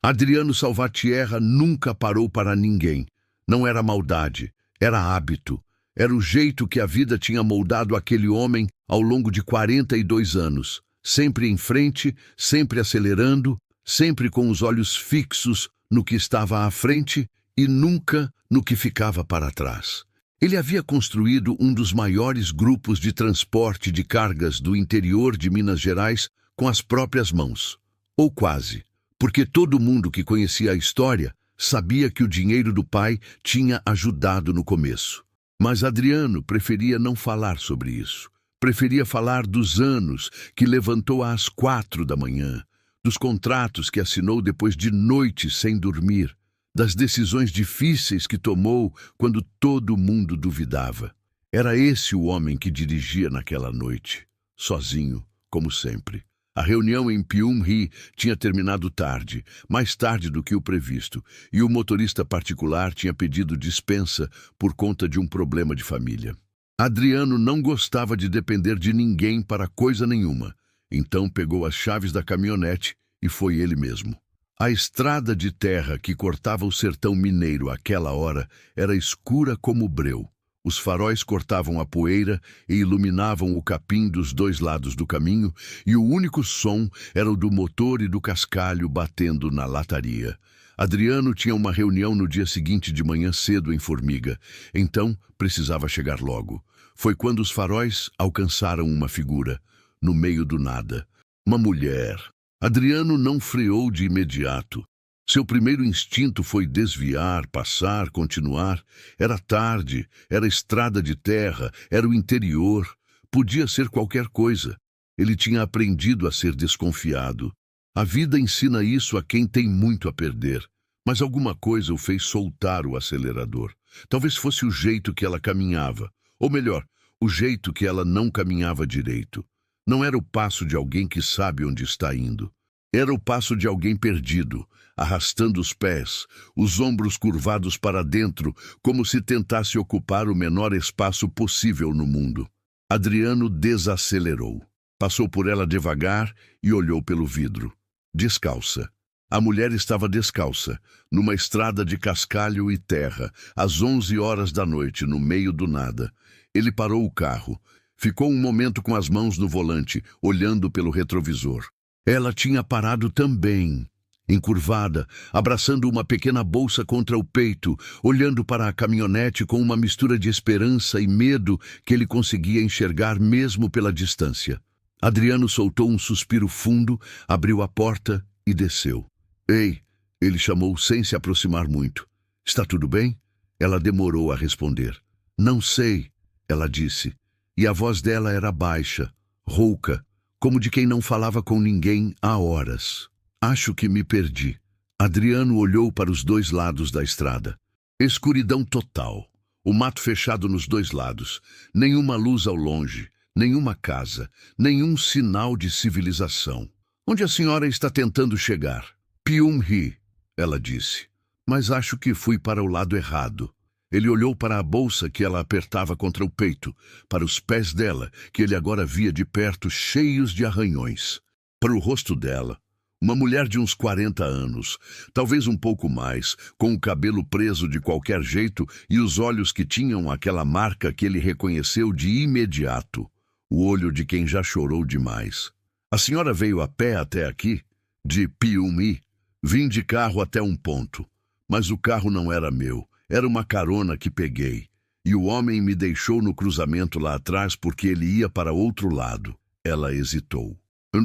Adriano Salvatierra nunca parou para ninguém. Não era maldade, era hábito. Era o jeito que a vida tinha moldado aquele homem ao longo de 42 anos. Sempre em frente, sempre acelerando, sempre com os olhos fixos no que estava à frente e nunca no que ficava para trás. Ele havia construído um dos maiores grupos de transporte de cargas do interior de Minas Gerais com as próprias mãos. Ou quase, porque todo mundo que conhecia a história sabia que o dinheiro do pai tinha ajudado no começo. Mas Adriano preferia não falar sobre isso. Preferia falar dos anos que levantou às 4 da manhã, dos contratos que assinou depois de noites sem dormir, das decisões difíceis que tomou quando todo mundo duvidava. Era esse o homem que dirigia naquela noite, sozinho, como sempre. A reunião em Pyumri tinha terminado tarde, mais tarde do que o previsto, e o motorista particular tinha pedido dispensa por conta de um problema de família. Adriano não gostava de depender de ninguém para coisa nenhuma, então pegou as chaves da caminhonete e foi ele mesmo. A estrada de terra que cortava o sertão mineiro àquela hora era escura como breu. Os faróis cortavam a poeira e iluminavam o capim dos dois lados do caminho, e o único som era o do motor e do cascalho batendo na lataria. Adriano tinha uma reunião no dia seguinte de manhã cedo em Formiga, então precisava chegar logo. Foi quando os faróis alcançaram uma figura, no meio do nada. Uma mulher. Adriano não freou de imediato. Seu primeiro instinto foi desviar, passar, continuar. Era tarde, era estrada de terra, era o interior. Podia ser qualquer coisa. Ele tinha aprendido a ser desconfiado. A vida ensina isso a quem tem muito a perder. Mas alguma coisa o fez soltar o acelerador. Talvez fosse o jeito que ela caminhava. Ou melhor, o jeito que ela não caminhava direito. Não era o passo de alguém que sabe onde está indo. Era o passo de alguém perdido, arrastando os pés, os ombros curvados para dentro, como se tentasse ocupar o menor espaço possível no mundo. Adriano desacelerou. Passou por ela devagar e olhou pelo vidro. Descalça. A mulher estava descalça, numa estrada de cascalho e terra, às 11 horas da noite, no meio do nada. Ele parou o carro. Ficou um momento com as mãos no volante, olhando pelo retrovisor. Ela tinha parado também, encurvada, abraçando uma pequena bolsa contra o peito, olhando para a caminhonete com uma mistura de esperança e medo que ele conseguia enxergar mesmo pela distância. Adriano soltou um suspiro fundo, abriu a porta e desceu. "Ei!" ele chamou sem se aproximar muito. "Está tudo bem?" Ela demorou a responder. "Não sei", ela disse, e a voz dela era baixa, rouca, como de quem não falava com ninguém há horas. "Acho que me perdi." Adriano olhou para os dois lados da estrada. Escuridão total. O mato fechado nos dois lados. Nenhuma luz ao longe. Nenhuma casa. Nenhum sinal de civilização. "Onde a senhora está tentando chegar?" "Pyumri", ela disse. "Mas acho que fui para o lado errado." Ele olhou para a bolsa que ela apertava contra o peito, para os pés dela, que ele agora via de perto cheios de arranhões, para o rosto dela. Uma mulher de uns 40 anos, talvez um pouco mais, com o cabelo preso de qualquer jeito e os olhos que tinham aquela marca que ele reconheceu de imediato, o olho de quem já chorou demais. "A senhora veio a pé até aqui?" "De Pyumri. Vim de carro até um ponto, mas o carro não era meu. Era uma carona que peguei, e o homem me deixou no cruzamento lá atrás porque ele ia para outro lado." Ela hesitou.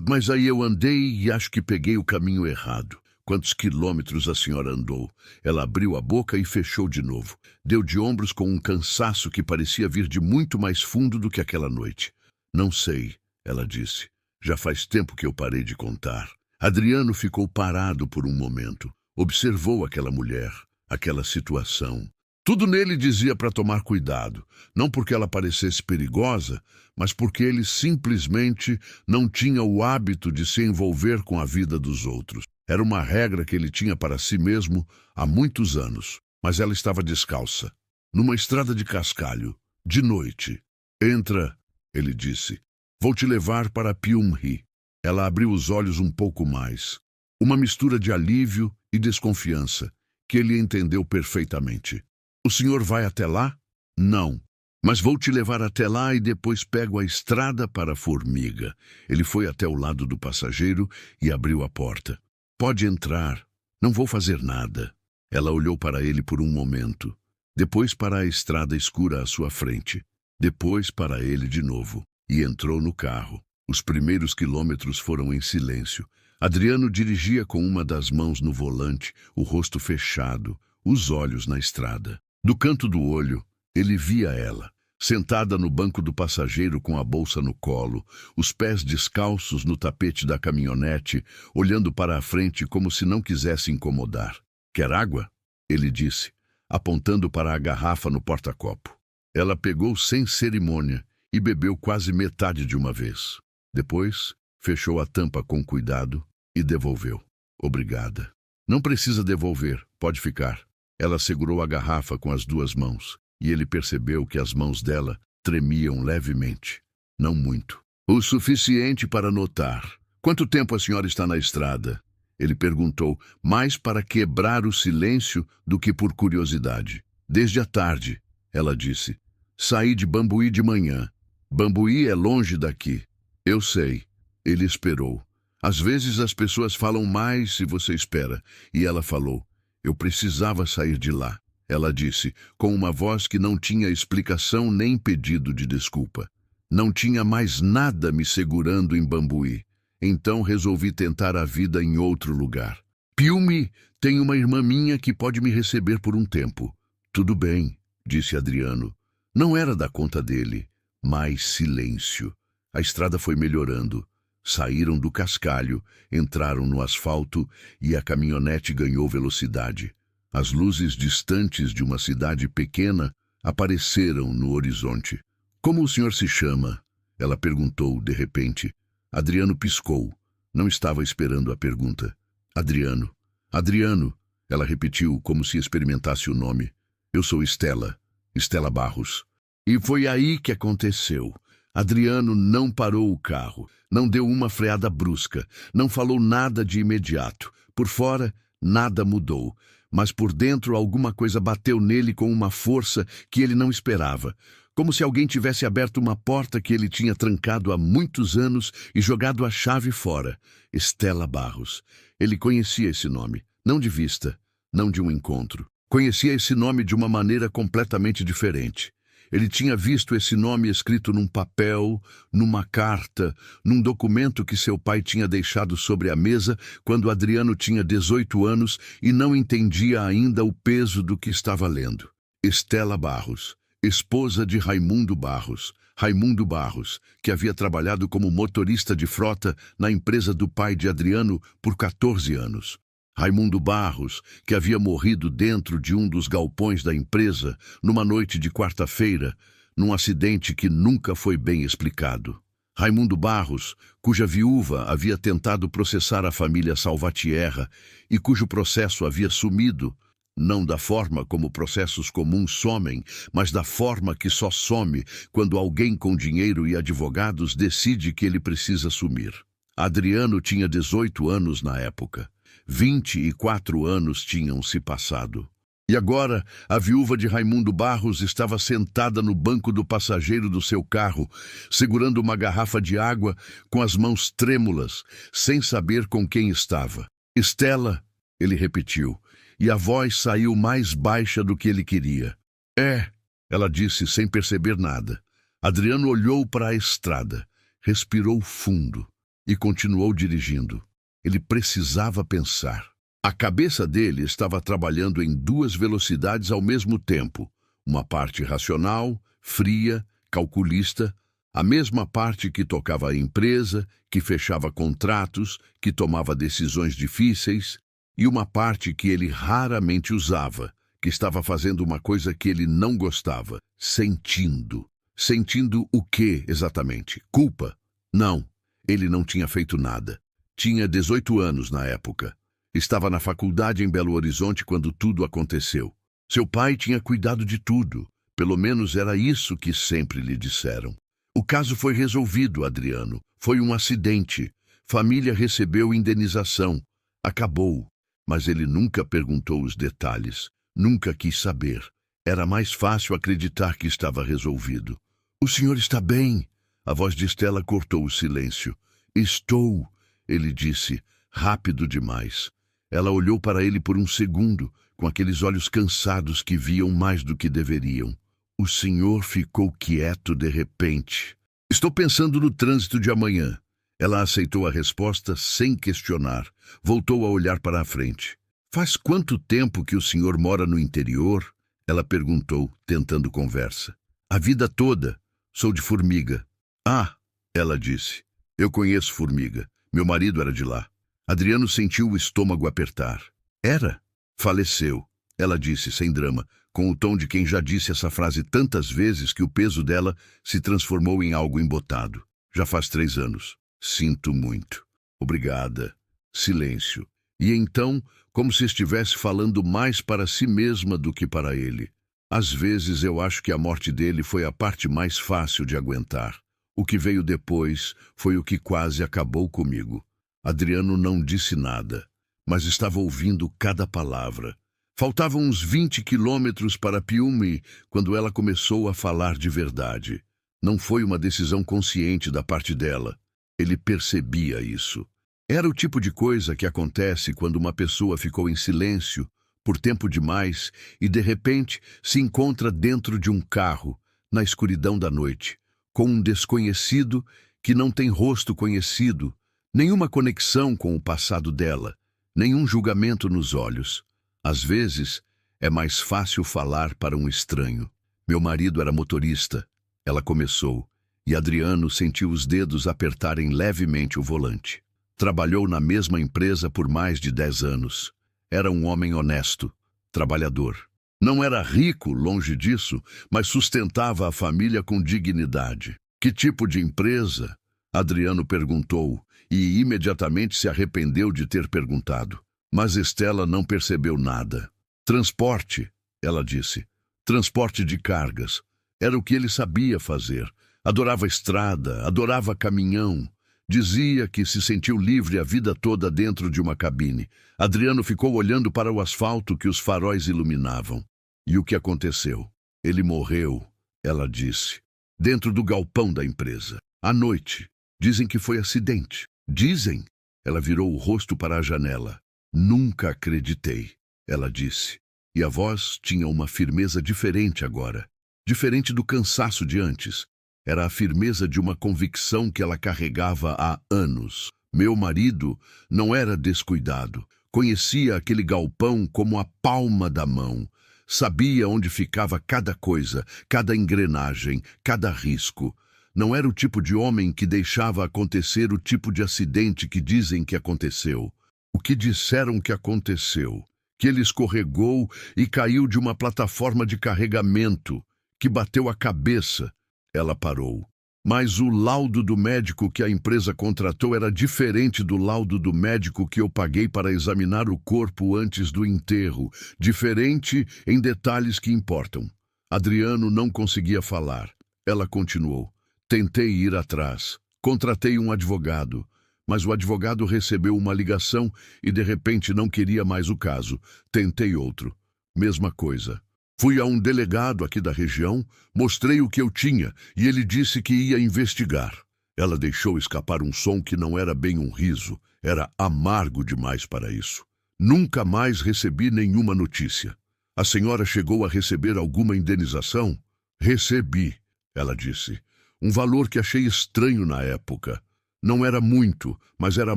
"Mas aí eu andei e acho que peguei o caminho errado." "Quantos quilômetros a senhora andou?" Ela abriu a boca e fechou de novo. Deu de ombros com um cansaço que parecia vir de muito mais fundo do que aquela noite. "Não sei", ela disse. "Já faz tempo que eu parei de contar." Adriano ficou parado por um momento. Observou aquela mulher. Aquela situação. Tudo nele dizia para tomar cuidado, não porque ela parecesse perigosa, mas porque ele simplesmente não tinha o hábito de se envolver com a vida dos outros. Era uma regra que ele tinha para si mesmo há muitos anos, mas ela estava descalça, numa estrada de cascalho, de noite. "Entra", ele disse. "Vou te levar para Pyumri." Ela abriu os olhos um pouco mais. Uma mistura de alívio e desconfiança, que ele entendeu perfeitamente. O senhor vai até lá? Não. Mas vou te levar até lá e depois pego a estrada para a Formiga. Ele foi até o lado do passageiro e abriu a porta. Pode entrar. Não vou fazer nada. Ela olhou para ele por um momento. Depois para a estrada escura à sua frente. Depois para ele de novo. E entrou no carro. Os primeiros quilômetros foram em silêncio. Adriano dirigia com uma das mãos no volante, o rosto fechado, os olhos na estrada. Do canto do olho, ele via ela, sentada no banco do passageiro com a bolsa no colo, os pés descalços no tapete da caminhonete, olhando para a frente como se não quisesse incomodar. Quer água? Ele disse, apontando para a garrafa no porta-copo. Ela pegou sem cerimônia e bebeu quase metade de uma vez. Depois, fechou a tampa com cuidado e devolveu. Obrigada. Não precisa devolver, pode ficar. Ela segurou a garrafa com as duas mãos, e ele percebeu que as mãos dela tremiam levemente. Não muito. O suficiente para notar. Quanto tempo a senhora está na estrada? Ele perguntou, mais para quebrar o silêncio do que por curiosidade. Desde a tarde, ela disse. Saí de Bambuí de manhã. Bambuí é longe daqui. Eu sei. Ele esperou. Às vezes as pessoas falam mais se você espera. E ela falou. Eu precisava sair de lá. Ela disse, com uma voz que não tinha explicação nem pedido de desculpa. Não tinha mais nada me segurando em Bambuí. Então resolvi tentar a vida em outro lugar. Piume tem uma irmã minha que pode me receber por um tempo. Tudo bem, disse Adriano. Não era da conta dele. Mais silêncio. A estrada foi melhorando. Saíram do cascalho, entraram no asfalto e a caminhonete ganhou velocidade. As luzes distantes de uma cidade pequena apareceram no horizonte. Como o senhor se chama? Ela perguntou, de repente. Adriano piscou. Não estava esperando a pergunta. Adriano. Adriano. Ela repetiu, como se experimentasse o nome. Eu sou Estela. Estela Barros. E foi aí que aconteceu. Adriano não parou o carro, não deu uma freada brusca, não falou nada de imediato. Por fora, nada mudou, mas por dentro alguma coisa bateu nele com uma força que ele não esperava, como se alguém tivesse aberto uma porta que ele tinha trancado há muitos anos e jogado a chave fora. Estela Barros. Ele conhecia esse nome, não de vista, não de um encontro. Conhecia esse nome de uma maneira completamente diferente. Ele tinha visto esse nome escrito num papel, numa carta, num documento que seu pai tinha deixado sobre a mesa quando Adriano tinha 18 anos e não entendia ainda o peso do que estava lendo. Estela Barros, esposa de Raimundo Barros. Raimundo Barros, que havia trabalhado como motorista de frota na empresa do pai de Adriano por 14 anos. Raimundo Barros, que havia morrido dentro de um dos galpões da empresa numa noite de quarta-feira, num acidente que nunca foi bem explicado. Raimundo Barros, cuja viúva havia tentado processar a família Salvatierra e cujo processo havia sumido, não da forma como processos comuns somem, mas da forma que só some quando alguém com dinheiro e advogados decide que ele precisa sumir. Adriano tinha 18 anos na época. 24 anos tinham se passado. E agora, a viúva de Raimundo Barros estava sentada no banco do passageiro do seu carro, segurando uma garrafa de água com as mãos trêmulas, sem saber com quem estava. Estela, ele repetiu, e a voz saiu mais baixa do que ele queria. É, ela disse sem perceber nada. Adriano olhou para a estrada, respirou fundo e continuou dirigindo. Ele precisava pensar. A cabeça dele estava trabalhando em duas velocidades ao mesmo tempo. Uma parte racional, fria, calculista, a mesma parte que tocava a empresa, que fechava contratos, que tomava decisões difíceis, e uma parte que ele raramente usava, que estava fazendo uma coisa que ele não gostava, sentindo. Sentindo o quê, exatamente? Culpa? Não, ele não tinha feito nada. Tinha 18 anos na época. Estava na faculdade em Belo Horizonte quando tudo aconteceu. Seu pai tinha cuidado de tudo. Pelo menos era isso que sempre lhe disseram. O caso foi resolvido, Adriano. Foi um acidente. Família recebeu indenização. Acabou, mas ele nunca perguntou os detalhes, nunca quis saber. Era mais fácil acreditar que estava resolvido. O senhor está bem? A voz de Stella cortou o silêncio. Estou, ele disse, rápido demais. Ela olhou para ele por um segundo, com aqueles olhos cansados que viam mais do que deveriam. O senhor ficou quieto de repente. Estou pensando no trânsito de amanhã. Ela aceitou a resposta sem questionar. Voltou a olhar para a frente. Faz quanto tempo que o senhor mora no interior? Ela perguntou, tentando conversa. A vida toda. Sou de Formiga. Ah, ela disse. Eu conheço Formiga. Meu marido era de lá. Adriano sentiu o estômago apertar. Era? Faleceu, ela disse sem drama, com o tom de quem já disse essa frase tantas vezes que o peso dela se transformou em algo embotado. Já faz 3 anos. Sinto muito. Obrigada. Silêncio. E então, como se estivesse falando mais para si mesma do que para ele. Às vezes eu acho que a morte dele foi a parte mais fácil de aguentar. O que veio depois foi o que quase acabou comigo. Adriano não disse nada, mas estava ouvindo cada palavra. Faltavam uns 20 quilômetros para Piumi quando ela começou a falar de verdade. Não foi uma decisão consciente da parte dela. Ele percebia isso. Era o tipo de coisa que acontece quando uma pessoa ficou em silêncio por tempo demais e, de repente, se encontra dentro de um carro, na escuridão da noite, com um desconhecido que não tem rosto conhecido, nenhuma conexão com o passado dela, nenhum julgamento nos olhos. Às vezes, é mais fácil falar para um estranho. Meu marido era motorista. Ela começou, e Adriano sentiu os dedos apertarem levemente o volante. Trabalhou na mesma empresa por mais de 10 anos. Era um homem honesto, trabalhador. Não era rico, longe disso, mas sustentava a família com dignidade. Que tipo de empresa? Adriano perguntou, e imediatamente se arrependeu de ter perguntado. Mas Stella não percebeu nada. Transporte, ela disse. Transporte de cargas. Era o que ele sabia fazer. Adorava estrada, adorava caminhão. Dizia que se sentiu livre a vida toda dentro de uma cabine. Adriano ficou olhando para o asfalto que os faróis iluminavam. E o que aconteceu? Ele morreu, ela disse, dentro do galpão da empresa. À noite. Dizem que foi acidente. Dizem? Ela virou o rosto para a janela. Nunca acreditei, ela disse. E a voz tinha uma firmeza diferente agora. Diferente do cansaço de antes. Era a firmeza de uma convicção que ela carregava há anos. Meu marido não era descuidado. Conhecia aquele galpão como a palma da mão. Sabia onde ficava cada coisa, cada engrenagem, cada risco. Não era o tipo de homem que deixava acontecer o tipo de acidente que dizem que aconteceu. O que disseram que aconteceu? Que ele escorregou e caiu de uma plataforma de carregamento, que bateu a cabeça. Ela parou. Mas o laudo do médico que a empresa contratou era diferente do laudo do médico que eu paguei para examinar o corpo antes do enterro. Diferente em detalhes que importam. Adriano não conseguia falar. Ela continuou. Tentei ir atrás. Contratei um advogado. Mas o advogado recebeu uma ligação e de repente não queria mais o caso. Tentei outro. Mesma coisa. Fui a um delegado aqui da região, mostrei o que eu tinha e ele disse que ia investigar. Ela deixou escapar um som que não era bem um riso, era amargo demais para isso. Nunca mais recebi nenhuma notícia. A senhora chegou a receber alguma indenização? Recebi, ela disse. Um valor que achei estranho na época. Não era muito, mas era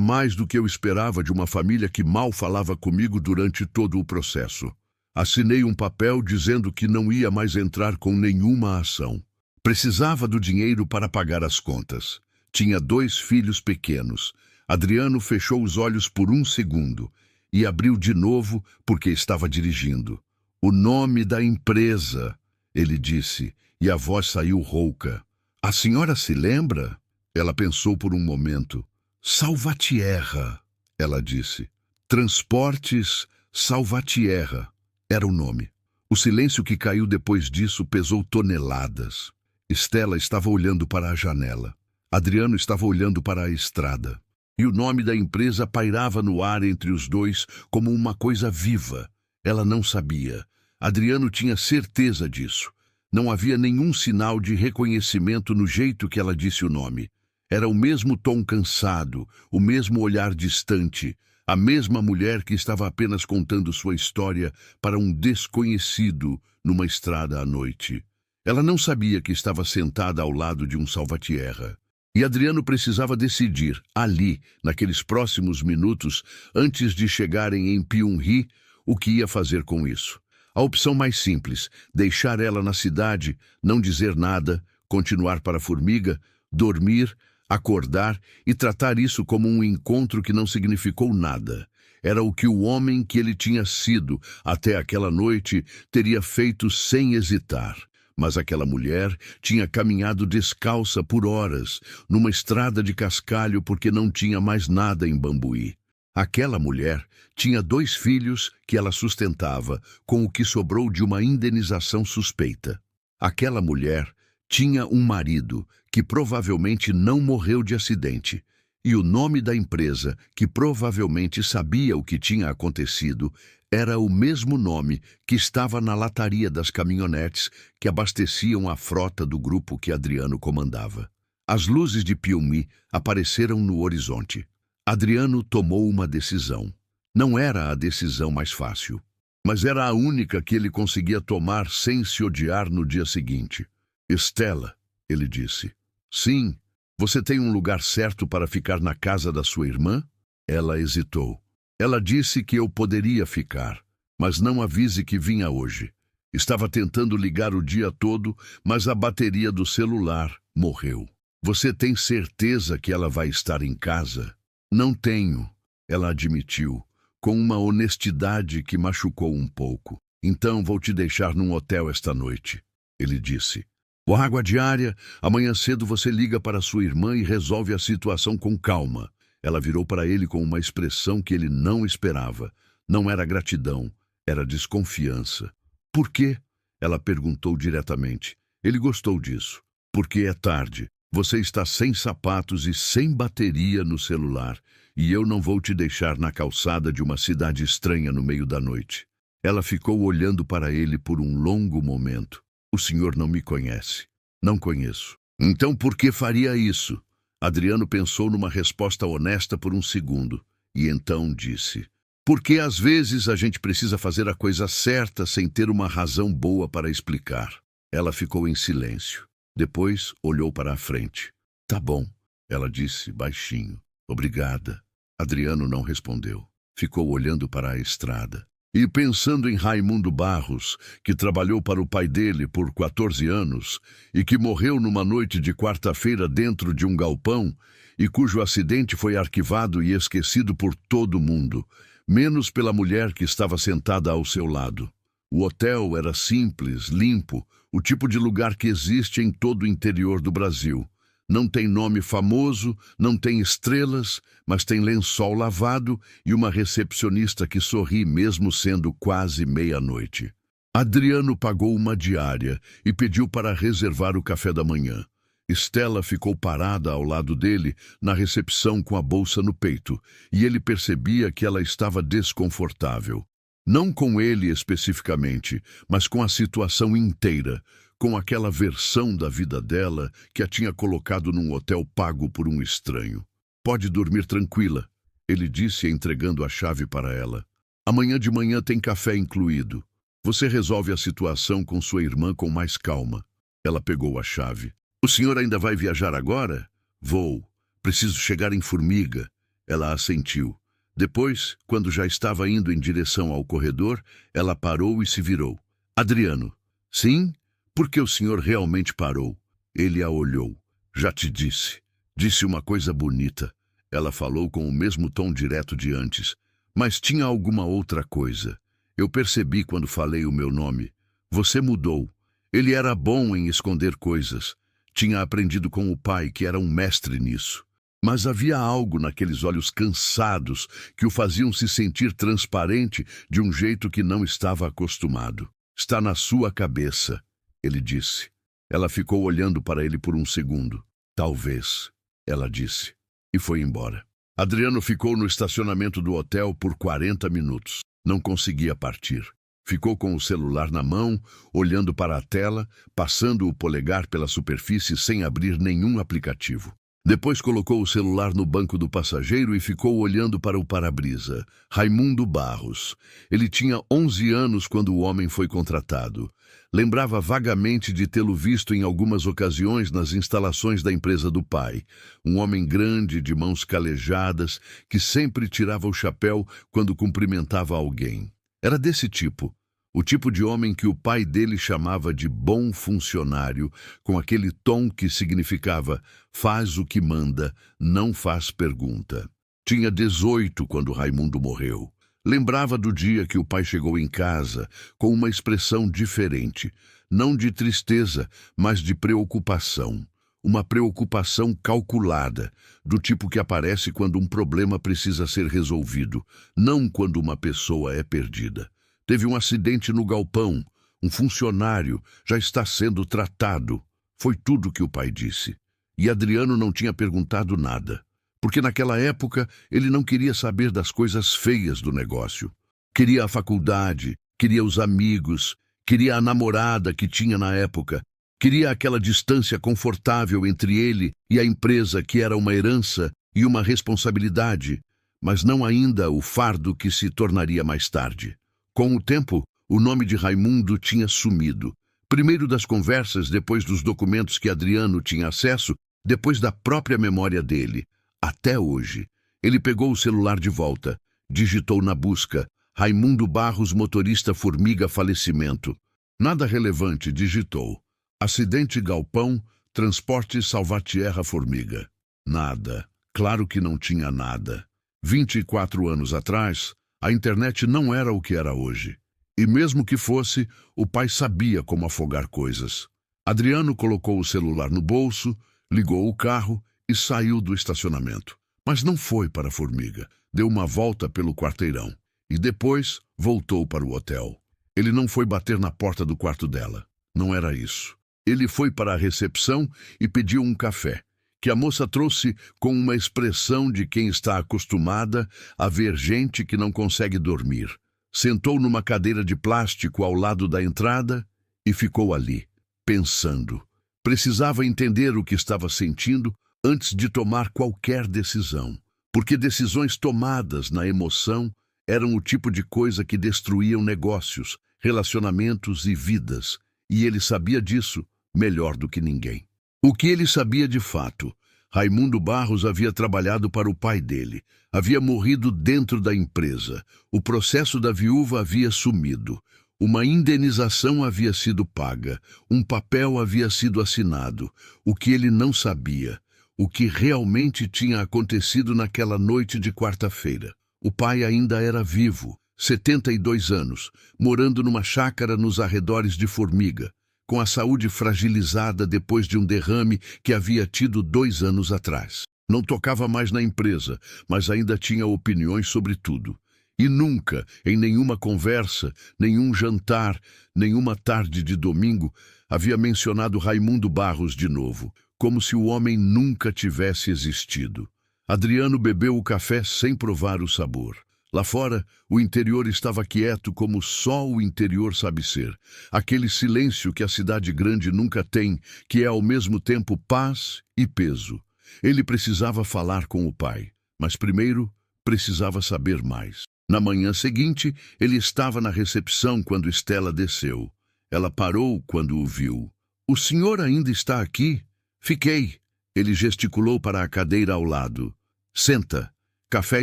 mais do que eu esperava de uma família que mal falava comigo durante todo o processo. Assinei um papel dizendo que não ia mais entrar com nenhuma ação. Precisava do dinheiro para pagar as contas. Tinha 2 filhos pequenos. Adriano fechou os olhos por um segundo e abriu de novo porque estava dirigindo. O nome da empresa, ele disse, e a voz saiu rouca. A senhora se lembra? Ela pensou por um momento. Salvatierra, ela disse. Transportes Salvatierra. Era o nome. O silêncio que caiu depois disso pesou toneladas. Stella estava olhando para a janela. Adriano estava olhando para a estrada. e o nome da empresa pairava no ar entre os dois como uma coisa viva. Ela não sabia. Adriano tinha certeza disso. Não havia nenhum sinal de reconhecimento no jeito que ela disse o nome. Era o mesmo tom cansado, o mesmo olhar distante, a mesma mulher que estava apenas contando sua história para um desconhecido numa estrada à noite. Ela não sabia que estava sentada ao lado de um salvatierra. E Adriano precisava decidir, ali, naqueles próximos minutos, antes de chegarem em Pyongyang, o que ia fazer com isso. A opção mais simples, deixar ela na cidade, não dizer nada, continuar para a Formiga, dormir, acordar e tratar isso como um encontro que não significou nada. Era o que o homem que ele tinha sido até aquela noite teria feito sem hesitar. Mas aquela mulher tinha caminhado descalça por horas, numa estrada de cascalho porque não tinha mais nada em Bambuí. Aquela mulher tinha 2 filhos que ela sustentava com o que sobrou de uma indenização suspeita. Aquela mulher tinha um marido que provavelmente não morreu de acidente, e o nome da empresa, que provavelmente sabia o que tinha acontecido, era o mesmo nome que estava na lataria das caminhonetes que abasteciam a frota do grupo que Adriano comandava. As luzes de Pyongyang apareceram no horizonte. Adriano tomou uma decisão. Não era a decisão mais fácil, mas era a única que ele conseguia tomar sem se odiar no dia seguinte. Stella, ele disse. Sim, você tem um lugar certo para ficar na casa da sua irmã? Ela hesitou. Ela disse que eu poderia ficar, mas não avise que vinha hoje. Estava tentando ligar o dia todo, mas a bateria do celular morreu. Você tem certeza que ela vai estar em casa? Não tenho, ela admitiu, com uma honestidade que machucou um pouco. Então vou te deixar num hotel esta noite, ele disse. Com água diária, amanhã cedo você liga para sua irmã e resolve a situação com calma. Ela virou para ele com uma expressão que ele não esperava. Não era gratidão, era desconfiança. Por quê? Ela perguntou diretamente. Ele gostou disso. Porque é tarde. Você está sem sapatos e sem bateria no celular, e eu não vou te deixar na calçada de uma cidade estranha no meio da noite. Ela ficou olhando para ele por um longo momento. O senhor não me conhece. Não conheço. Então por que faria isso? Adriano pensou numa resposta honesta por um segundo, e então disse: porque às vezes a gente precisa fazer a coisa certa sem ter uma razão boa para explicar. Ela ficou em silêncio. Depois olhou para a frente. Tá bom, ela disse baixinho. Obrigada. Adriano não respondeu. Ficou olhando para a estrada. E pensando em Raimundo Barros, que trabalhou para o pai dele por 14 anos e que morreu numa noite de quarta-feira dentro de um galpão e cujo acidente foi arquivado e esquecido por todo mundo, menos pela mulher que estava sentada ao seu lado. O hotel era simples, limpo, o tipo de lugar que existe em todo o interior do Brasil. Não tem nome famoso, não tem estrelas, mas tem lençol lavado e uma recepcionista que sorri mesmo sendo quase meia-noite. Adriano pagou uma diária e pediu para reservar o café da manhã. Stella ficou parada ao lado dele, na recepção com a bolsa no peito, e ele percebia que ela estava desconfortável. Não com ele especificamente, mas com a situação inteira, com aquela versão da vida dela que a tinha colocado num hotel pago por um estranho. Pode dormir tranquila, ele disse entregando a chave para ela. Amanhã de manhã tem café incluído. Você resolve a situação com sua irmã com mais calma. Ela pegou a chave. O senhor ainda vai viajar agora? Vou. Preciso chegar em Formiga. Ela assentiu. Depois, quando já estava indo em direção ao corredor, ela parou e se virou. Adriano. Sim? Por que o senhor realmente parou? Ele a olhou. Já te disse. Disse uma coisa bonita. Ela falou com o mesmo tom direto de antes. Mas tinha alguma outra coisa. Eu percebi quando falei o meu nome. Você mudou. Ele era bom em esconder coisas. Tinha aprendido com o pai, que era um mestre nisso. Mas havia algo naqueles olhos cansados que o faziam se sentir transparente de um jeito que não estava acostumado. Está na sua cabeça, ele disse. Ela ficou olhando para ele por um segundo. Talvez, ela disse, e foi embora. Adriano ficou no estacionamento do hotel por 40 minutos. Não conseguia partir. Ficou com o celular na mão, olhando para a tela, passando o polegar pela superfície sem abrir nenhum aplicativo. Depois colocou o celular no banco do passageiro e ficou olhando para o para-brisa. Raimundo Barros. Ele tinha 11 anos quando o homem foi contratado. Lembrava vagamente de tê-lo visto em algumas ocasiões nas instalações da empresa do pai. Um homem grande, de mãos calejadas, que sempre tirava o chapéu quando cumprimentava alguém. Era desse tipo. O tipo de homem que o pai dele chamava de bom funcionário, com aquele tom que significava faz o que manda, não faz pergunta. Tinha 18 quando Raimundo morreu. Lembrava do dia que o pai chegou em casa com uma expressão diferente, não de tristeza, mas de preocupação. Uma preocupação calculada, do tipo que aparece quando um problema precisa ser resolvido, não quando uma pessoa é perdida. Teve um acidente no galpão. Um funcionário já está sendo tratado. Foi tudo que o pai disse. E Adriano não tinha perguntado nada. Porque naquela época ele não queria saber das coisas feias do negócio. Queria a faculdade, queria os amigos, queria a namorada que tinha na época. Queria aquela distância confortável entre ele e a empresa que era uma herança e uma responsabilidade, mas não ainda o fardo que se tornaria mais tarde. Com o tempo, o nome de Raimundo tinha sumido. Primeiro das conversas, depois dos documentos que Adriano tinha acesso, depois da própria memória dele. Até hoje. Ele pegou o celular de volta, digitou na busca, Raimundo Barros, motorista Formiga, falecimento. Nada relevante, digitou. Acidente galpão, transporte Salvatierra Formiga. Nada. Claro que não tinha nada. 24 anos atrás, a internet não era o que era hoje. E mesmo que fosse, o pai sabia como afogar coisas. Adriano colocou o celular no bolso, ligou o carro e saiu do estacionamento. Mas não foi para a Formiga. Deu uma volta pelo quarteirão. E depois voltou para o hotel. Ele não foi bater na porta do quarto dela. Não era isso. Ele foi para a recepção e pediu um café, que a moça trouxe com uma expressão de quem está acostumada a ver gente que não consegue dormir. Sentou numa cadeira de plástico ao lado da entrada e ficou ali, pensando. Precisava entender o que estava sentindo antes de tomar qualquer decisão, porque decisões tomadas na emoção eram o tipo de coisa que destruíam negócios, relacionamentos e vidas, e ele sabia disso melhor do que ninguém. O que ele sabia de fato? Raimundo Barros havia trabalhado para o pai dele. Havia morrido dentro da empresa. O processo da viúva havia sumido. Uma indenização havia sido paga. Um papel havia sido assinado. O que ele não sabia, o que realmente tinha acontecido naquela noite de quarta-feira. O pai ainda era vivo, 72 anos, morando numa chácara nos arredores de Formiga, com a saúde fragilizada depois de um derrame que havia tido 2 anos atrás. Não tocava mais na empresa, mas ainda tinha opiniões sobre tudo. E nunca, em nenhuma conversa, nenhum jantar, nenhuma tarde de domingo, havia mencionado Raimundo Barros de novo, como se o homem nunca tivesse existido. Adriano bebeu o café sem provar o sabor. Lá fora, o interior estava quieto como só o interior sabe ser. Aquele silêncio que a cidade grande nunca tem, que é ao mesmo tempo paz e peso. Ele precisava falar com o pai, mas primeiro precisava saber mais. Na manhã seguinte, ele estava na recepção quando Estela desceu. Ela parou quando o viu. "O senhor ainda está aqui?" "Fiquei." Ele gesticulou para a cadeira ao lado. "Senta. Café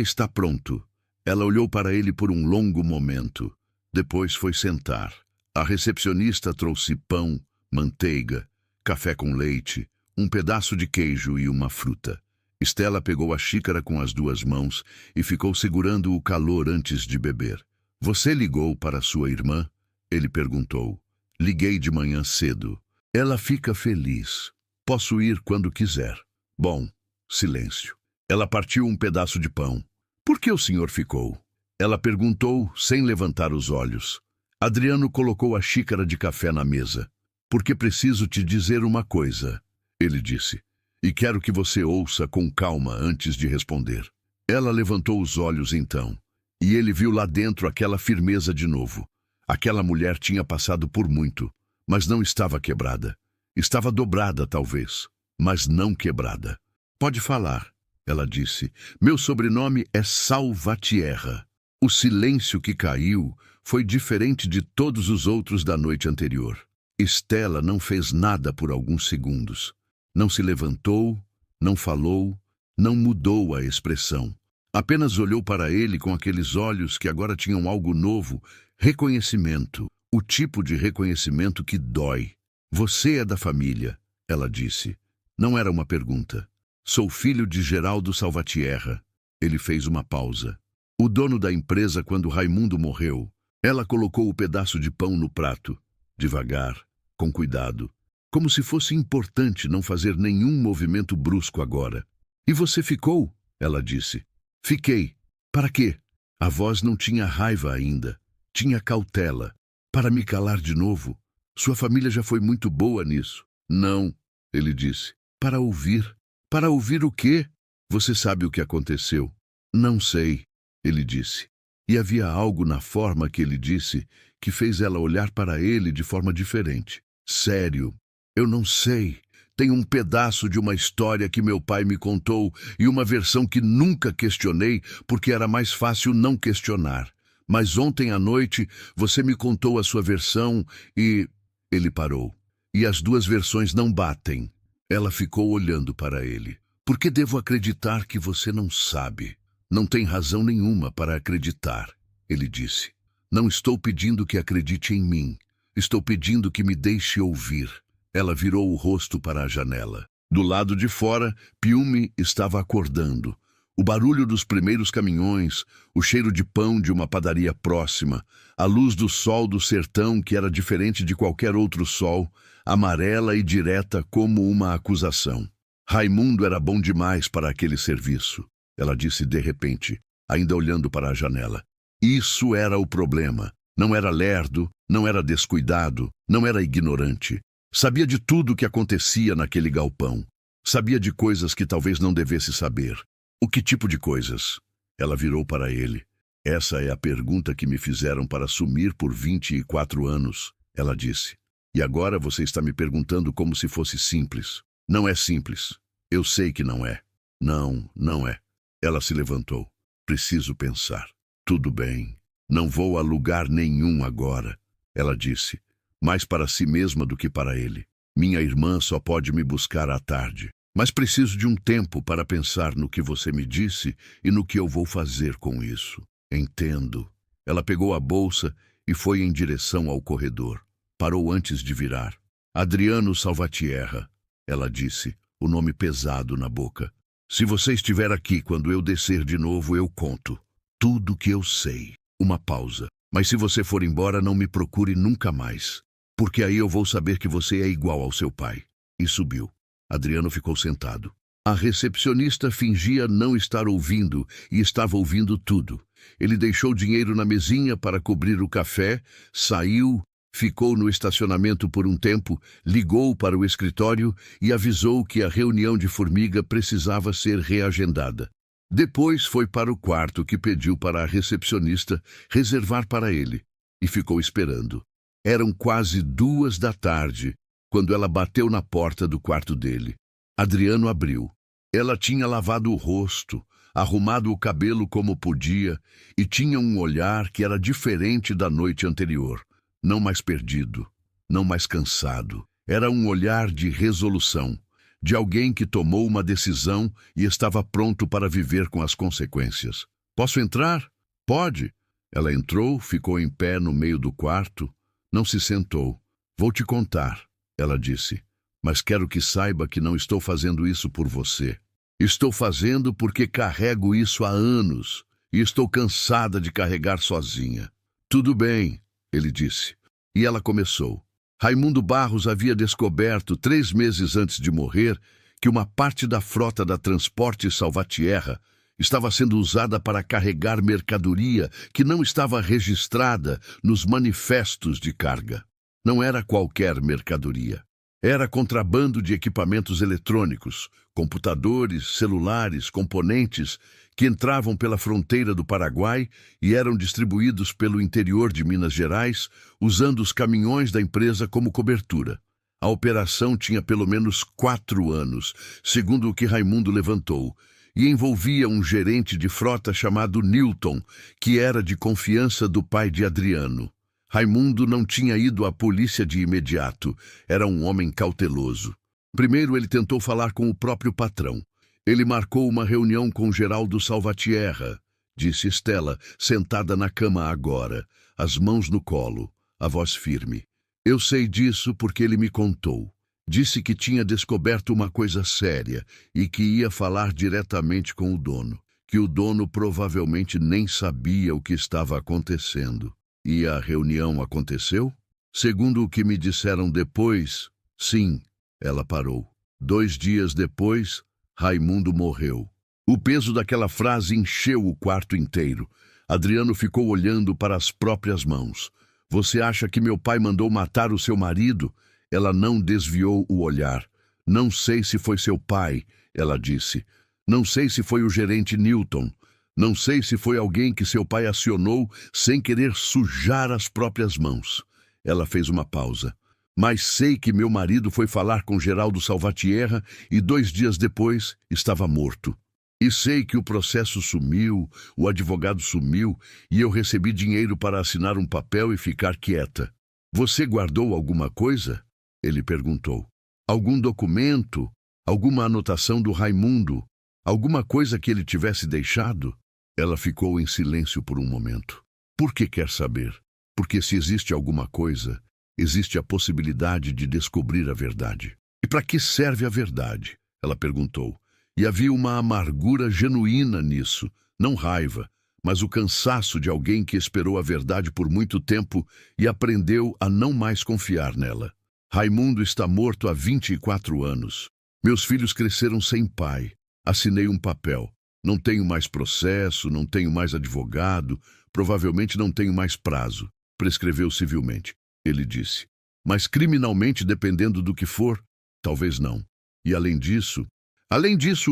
está pronto." Ela olhou para ele por um longo momento. Depois foi sentar. A recepcionista trouxe pão, manteiga, café com leite, um pedaço de queijo e uma fruta. Estela pegou a xícara com as 2 mãos e ficou segurando o calor antes de beber. "Você ligou para sua irmã?" Ele perguntou. "Liguei de manhã cedo." "Ela fica feliz. Posso ir quando quiser." "Bom." Silêncio. Ela partiu um pedaço de pão. "Por que o senhor ficou?" Ela perguntou, sem levantar os olhos. Adriano colocou a xícara de café na mesa. "Porque preciso te dizer uma coisa," ele disse. "E quero que você ouça com calma antes de responder." Ela levantou os olhos então, e ele viu lá dentro aquela firmeza de novo. Aquela mulher tinha passado por muito, mas não estava quebrada. Estava dobrada, talvez, mas não quebrada. Pode falar, ela disse. Meu sobrenome é Salvatierra. O silêncio que caiu foi diferente de todos os outros da noite anterior. Estela não fez nada por alguns segundos. Não se levantou, não falou, não mudou a expressão. Apenas olhou para ele com aqueles olhos que agora tinham algo novo, reconhecimento, o tipo de reconhecimento que dói. Você é da família, ela disse. Não era uma pergunta. Sou filho de Geraldo Salvatierra. Ele fez uma pausa. O dono da empresa quando Raimundo morreu. Ela colocou o pedaço de pão no prato, devagar, com cuidado, como se fosse importante não fazer nenhum movimento brusco agora. E você ficou? Ela disse. Fiquei. Para quê? A voz não tinha raiva ainda. Tinha cautela. Para me calar de novo. Sua família já foi muito boa nisso. Não, ele disse. Para ouvir. Para ouvir o quê? Você sabe o que aconteceu? Não sei, ele disse. E havia algo na forma que ele disse que fez ela olhar para ele de forma diferente. Sério, eu não sei. Tem um pedaço de uma história que meu pai me contou e uma versão que nunca questionei porque era mais fácil não questionar. Mas ontem à noite você me contou a sua versão e... Ele parou. E as duas versões não batem. Ela ficou olhando para ele. Por que devo acreditar que você não sabe? Não tem razão nenhuma para acreditar, ele disse. Não estou pedindo que acredite em mim. Estou pedindo que me deixe ouvir. Ela virou o rosto para a janela. Do lado de fora, Piume estava acordando. O barulho dos primeiros caminhões, o cheiro de pão de uma padaria próxima, a luz do sol do sertão que era diferente de qualquer outro sol, amarela e direta como uma acusação. Raimundo era bom demais para aquele serviço, ela disse de repente, ainda olhando para a janela. Isso era o problema. Não era lerdo, não era descuidado, não era ignorante. Sabia de tudo o que acontecia naquele galpão. Sabia de coisas que talvez não devesse saber. O que tipo de coisas? Ela virou para ele. Essa é a pergunta que me fizeram para sumir por 24 anos, ela disse. E agora você está me perguntando como se fosse simples. Não é simples. Eu sei que não é. Não, não é. Ela se levantou. Preciso pensar. Tudo bem. Não vou a lugar nenhum agora, ela disse. Mais para si mesma do que para ele. Minha irmã só pode me buscar à tarde. Mas preciso de um tempo para pensar no que você me disse e no que eu vou fazer com isso. Entendo. Ela pegou a bolsa e foi em direção ao corredor. Parou antes de virar. Adriano Salvatierra, ela disse, o nome pesado na boca. Se você estiver aqui quando eu descer de novo, eu conto. Tudo o que eu sei. Uma pausa. Mas se você for embora, não me procure nunca mais. Porque aí eu vou saber que você é igual ao seu pai. E subiu. Adriano ficou sentado. A recepcionista fingia não estar ouvindo e estava ouvindo tudo. Ele deixou dinheiro na mesinha para cobrir o café, saiu, ficou no estacionamento por um tempo, ligou para o escritório e avisou que a reunião de Formiga precisava ser reagendada. Depois foi para o quarto que pediu para a recepcionista reservar para ele e ficou esperando. Eram quase 2 da tarde. Quando ela bateu na porta do quarto dele. Adriano abriu. Ela tinha lavado o rosto, arrumado o cabelo como podia e tinha um olhar que era diferente da noite anterior. Não mais perdido, não mais cansado. Era um olhar de resolução, de alguém que tomou uma decisão e estava pronto para viver com as consequências. Posso entrar? Pode. Ela entrou, ficou em pé no meio do quarto, não se sentou. Vou te contar. Ela disse, mas quero que saiba que não estou fazendo isso por você. Estou fazendo porque carrego isso há anos e estou cansada de carregar sozinha. Tudo bem, ele disse. E ela começou. Raimundo Barros havia descoberto 3 meses antes de morrer que uma parte da frota da Transporte Salvatierra estava sendo usada para carregar mercadoria que não estava registrada nos manifestos de carga. Não era qualquer mercadoria. Era contrabando de equipamentos eletrônicos, computadores, celulares, componentes que entravam pela fronteira do Paraguai e eram distribuídos pelo interior de Minas Gerais, usando os caminhões da empresa como cobertura. A operação tinha pelo menos 4 anos, segundo o que Raimundo levantou, e envolvia um gerente de frota chamado Newton, que era de confiança do pai de Adriano. Raimundo não tinha ido à polícia de imediato, era um homem cauteloso. Primeiro ele tentou falar com o próprio patrão. Ele marcou uma reunião com Geraldo Salvatierra, disse Estela, sentada na cama agora, as mãos no colo, a voz firme. Eu sei disso porque ele me contou. Disse que tinha descoberto uma coisa séria e que ia falar diretamente com o dono, que o dono provavelmente nem sabia o que estava acontecendo. E a reunião aconteceu? Segundo o que me disseram depois, sim. Ela parou. 2 dias depois, Raimundo morreu. O peso daquela frase encheu o quarto inteiro. Adriano ficou olhando para as próprias mãos. Você acha que meu pai mandou matar o seu marido? Ela não desviou o olhar. Não sei se foi seu pai, ela disse. Não sei se foi o gerente Newton. Não sei se foi alguém que seu pai acionou sem querer sujar as próprias mãos. Ela fez uma pausa. Mas sei que meu marido foi falar com Geraldo Salvatierra e 2 dias depois estava morto. E sei que o processo sumiu, o advogado sumiu e eu recebi dinheiro para assinar um papel e ficar quieta. Você guardou alguma coisa? Ele perguntou. Algum documento? Alguma anotação do Raimundo? Alguma coisa que ele tivesse deixado? Ela ficou em silêncio por um momento. Por que quer saber? Porque se existe alguma coisa, existe a possibilidade de descobrir a verdade. E para que serve a verdade? Ela perguntou. E havia uma amargura genuína nisso, não raiva, mas o cansaço de alguém que esperou a verdade por muito tempo e aprendeu a não mais confiar nela. Raimundo está morto há 24 anos. Meus filhos cresceram sem pai. Assinei um papel. Não tenho mais processo, não tenho mais advogado, provavelmente não tenho mais prazo. Prescreveu civilmente, ele disse. Mas criminalmente, dependendo do que for, talvez não. E além disso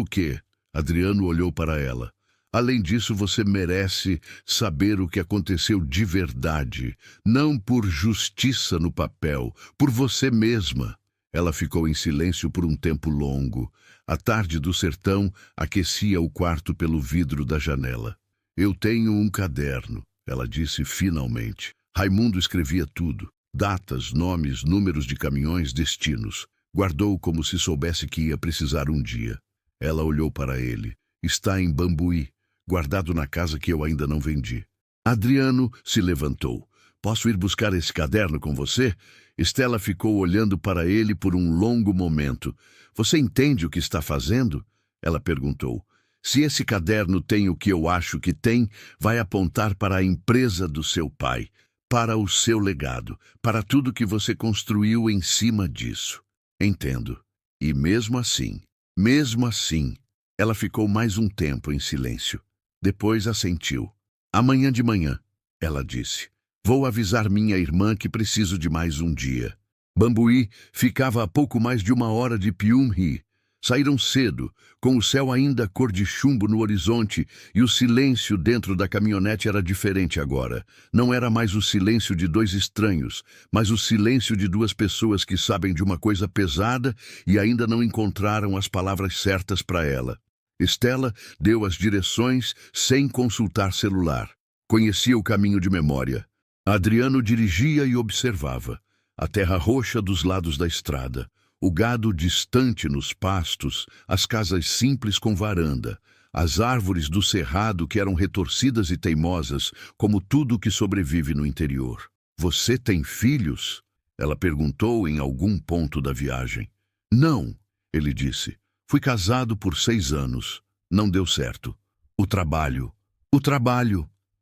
o quê? Adriano olhou para ela. Além disso, você merece saber o que aconteceu de verdade, não por justiça no papel, por você mesma. Ela ficou em silêncio por um tempo longo. A tarde do sertão aquecia o quarto pelo vidro da janela. Eu tenho um caderno, ela disse finalmente. Raimundo escrevia tudo. Datas, nomes, números de caminhões, destinos. Guardou como se soubesse que ia precisar um dia. Ela olhou para ele. Está em Bambuí, guardado na casa que eu ainda não vendi. Adriano se levantou. Posso ir buscar esse caderno com você? Estela ficou olhando para ele por um longo momento. Você entende o que está fazendo? Ela perguntou. Se esse caderno tem o que eu acho que tem, vai apontar para a empresa do seu pai, para o seu legado, para tudo que você construiu em cima disso. Entendo. E mesmo assim, ela ficou mais um tempo em silêncio. Depois assentiu. Amanhã de manhã, ela disse. Vou avisar minha irmã que preciso de mais um dia. Bambuí ficava a pouco mais de 1 hora de Piumhi. Saíram cedo, com o céu ainda cor de chumbo no horizonte, e o silêncio dentro da caminhonete era diferente agora. Não era mais o silêncio de 2 estranhos, mas o silêncio de 2 pessoas que sabem de uma coisa pesada e ainda não encontraram as palavras certas para ela. Estela deu as direções sem consultar celular. Conhecia o caminho de memória. Adriano dirigia e observava. A terra roxa dos lados da estrada, o gado distante nos pastos, as casas simples com varanda, as árvores do cerrado que eram retorcidas e teimosas, como tudo que sobrevive no interior. Você tem filhos? Ela perguntou em algum ponto da viagem. Não, ele disse. Fui casado por 6 anos. Não deu certo. O trabalho,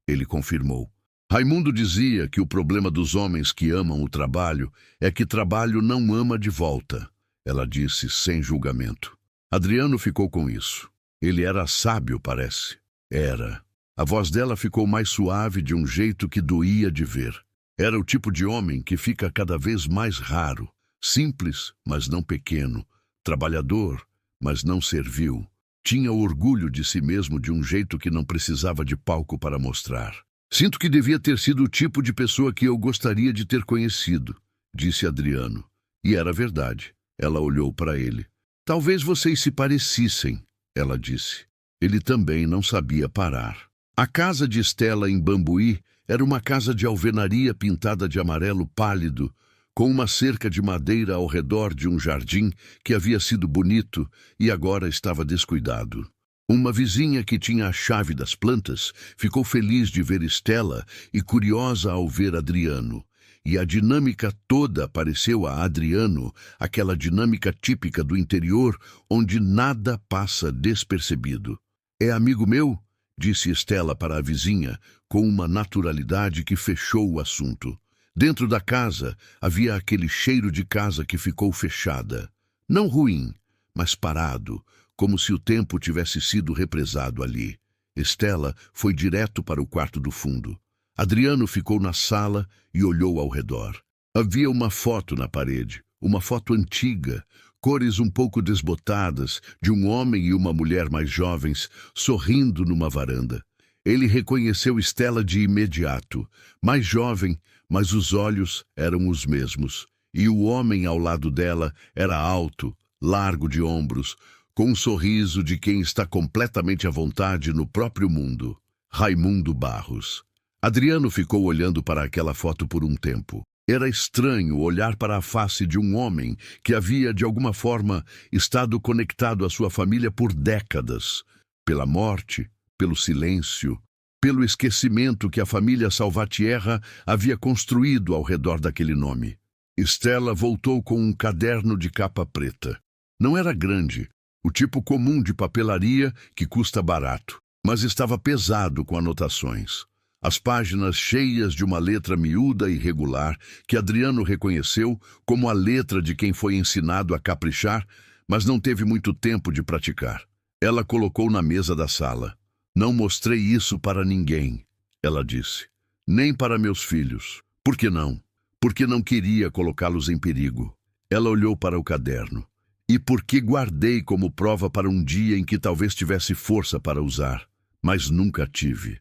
ele confirmou. Raimundo dizia que o problema dos homens que amam o trabalho é que trabalho não ama de volta. Ela disse sem julgamento. Adriano ficou com isso. Ele era sábio, parece. Era. A voz dela ficou mais suave de um jeito que doía de ver. Era o tipo de homem que fica cada vez mais raro. Simples, mas não pequeno. Trabalhador, mas não servil. Tinha orgulho de si mesmo de um jeito que não precisava de palco para mostrar. Sinto que devia ter sido o tipo de pessoa que eu gostaria de ter conhecido, disse Adriano. E era verdade. Ela olhou para ele. Talvez vocês se parecissem, ela disse. Ele também não sabia parar. A casa de Estela em Bambuí era uma casa de alvenaria pintada de amarelo pálido, com uma cerca de madeira ao redor de um jardim que havia sido bonito e agora estava descuidado. Uma vizinha que tinha a chave das plantas ficou feliz de ver Estela e curiosa ao ver Adriano. E a dinâmica toda pareceu a Adriano, aquela dinâmica típica do interior, onde nada passa despercebido. É amigo meu? Disse Estela para a vizinha, com uma naturalidade que fechou o assunto. Dentro da casa havia aquele cheiro de casa que ficou fechada. Não ruim, mas parado, como se o tempo tivesse sido represado ali. Estela foi direto para o quarto do fundo. Adriano ficou na sala e olhou ao redor. Havia uma foto na parede, uma foto antiga, cores um pouco desbotadas, de um homem e uma mulher mais jovens, sorrindo numa varanda. Ele reconheceu Estela de imediato, mais jovem, mas os olhos eram os mesmos. E o homem ao lado dela era alto, largo de ombros, com um sorriso de quem está completamente à vontade no próprio mundo. Raimundo Barros. Adriano ficou olhando para aquela foto por um tempo. Era estranho olhar para a face de um homem que havia, de alguma forma, estado conectado à sua família por décadas. Pela morte, pelo silêncio, pelo esquecimento que a família Salvatierra havia construído ao redor daquele nome. Estela voltou com um caderno de capa preta. Não era grande, o tipo comum de papelaria que custa barato, mas estava pesado com anotações. As páginas cheias de uma letra miúda e regular que Adriano reconheceu como a letra de quem foi ensinado a caprichar, mas não teve muito tempo de praticar. Ela colocou na mesa da sala. Não mostrei isso para ninguém, ela disse. Nem para meus filhos. Por que não? Porque não queria colocá-los em perigo. Ela olhou para o caderno. E porque guardei como prova para um dia em que talvez tivesse força para usar, mas nunca tive.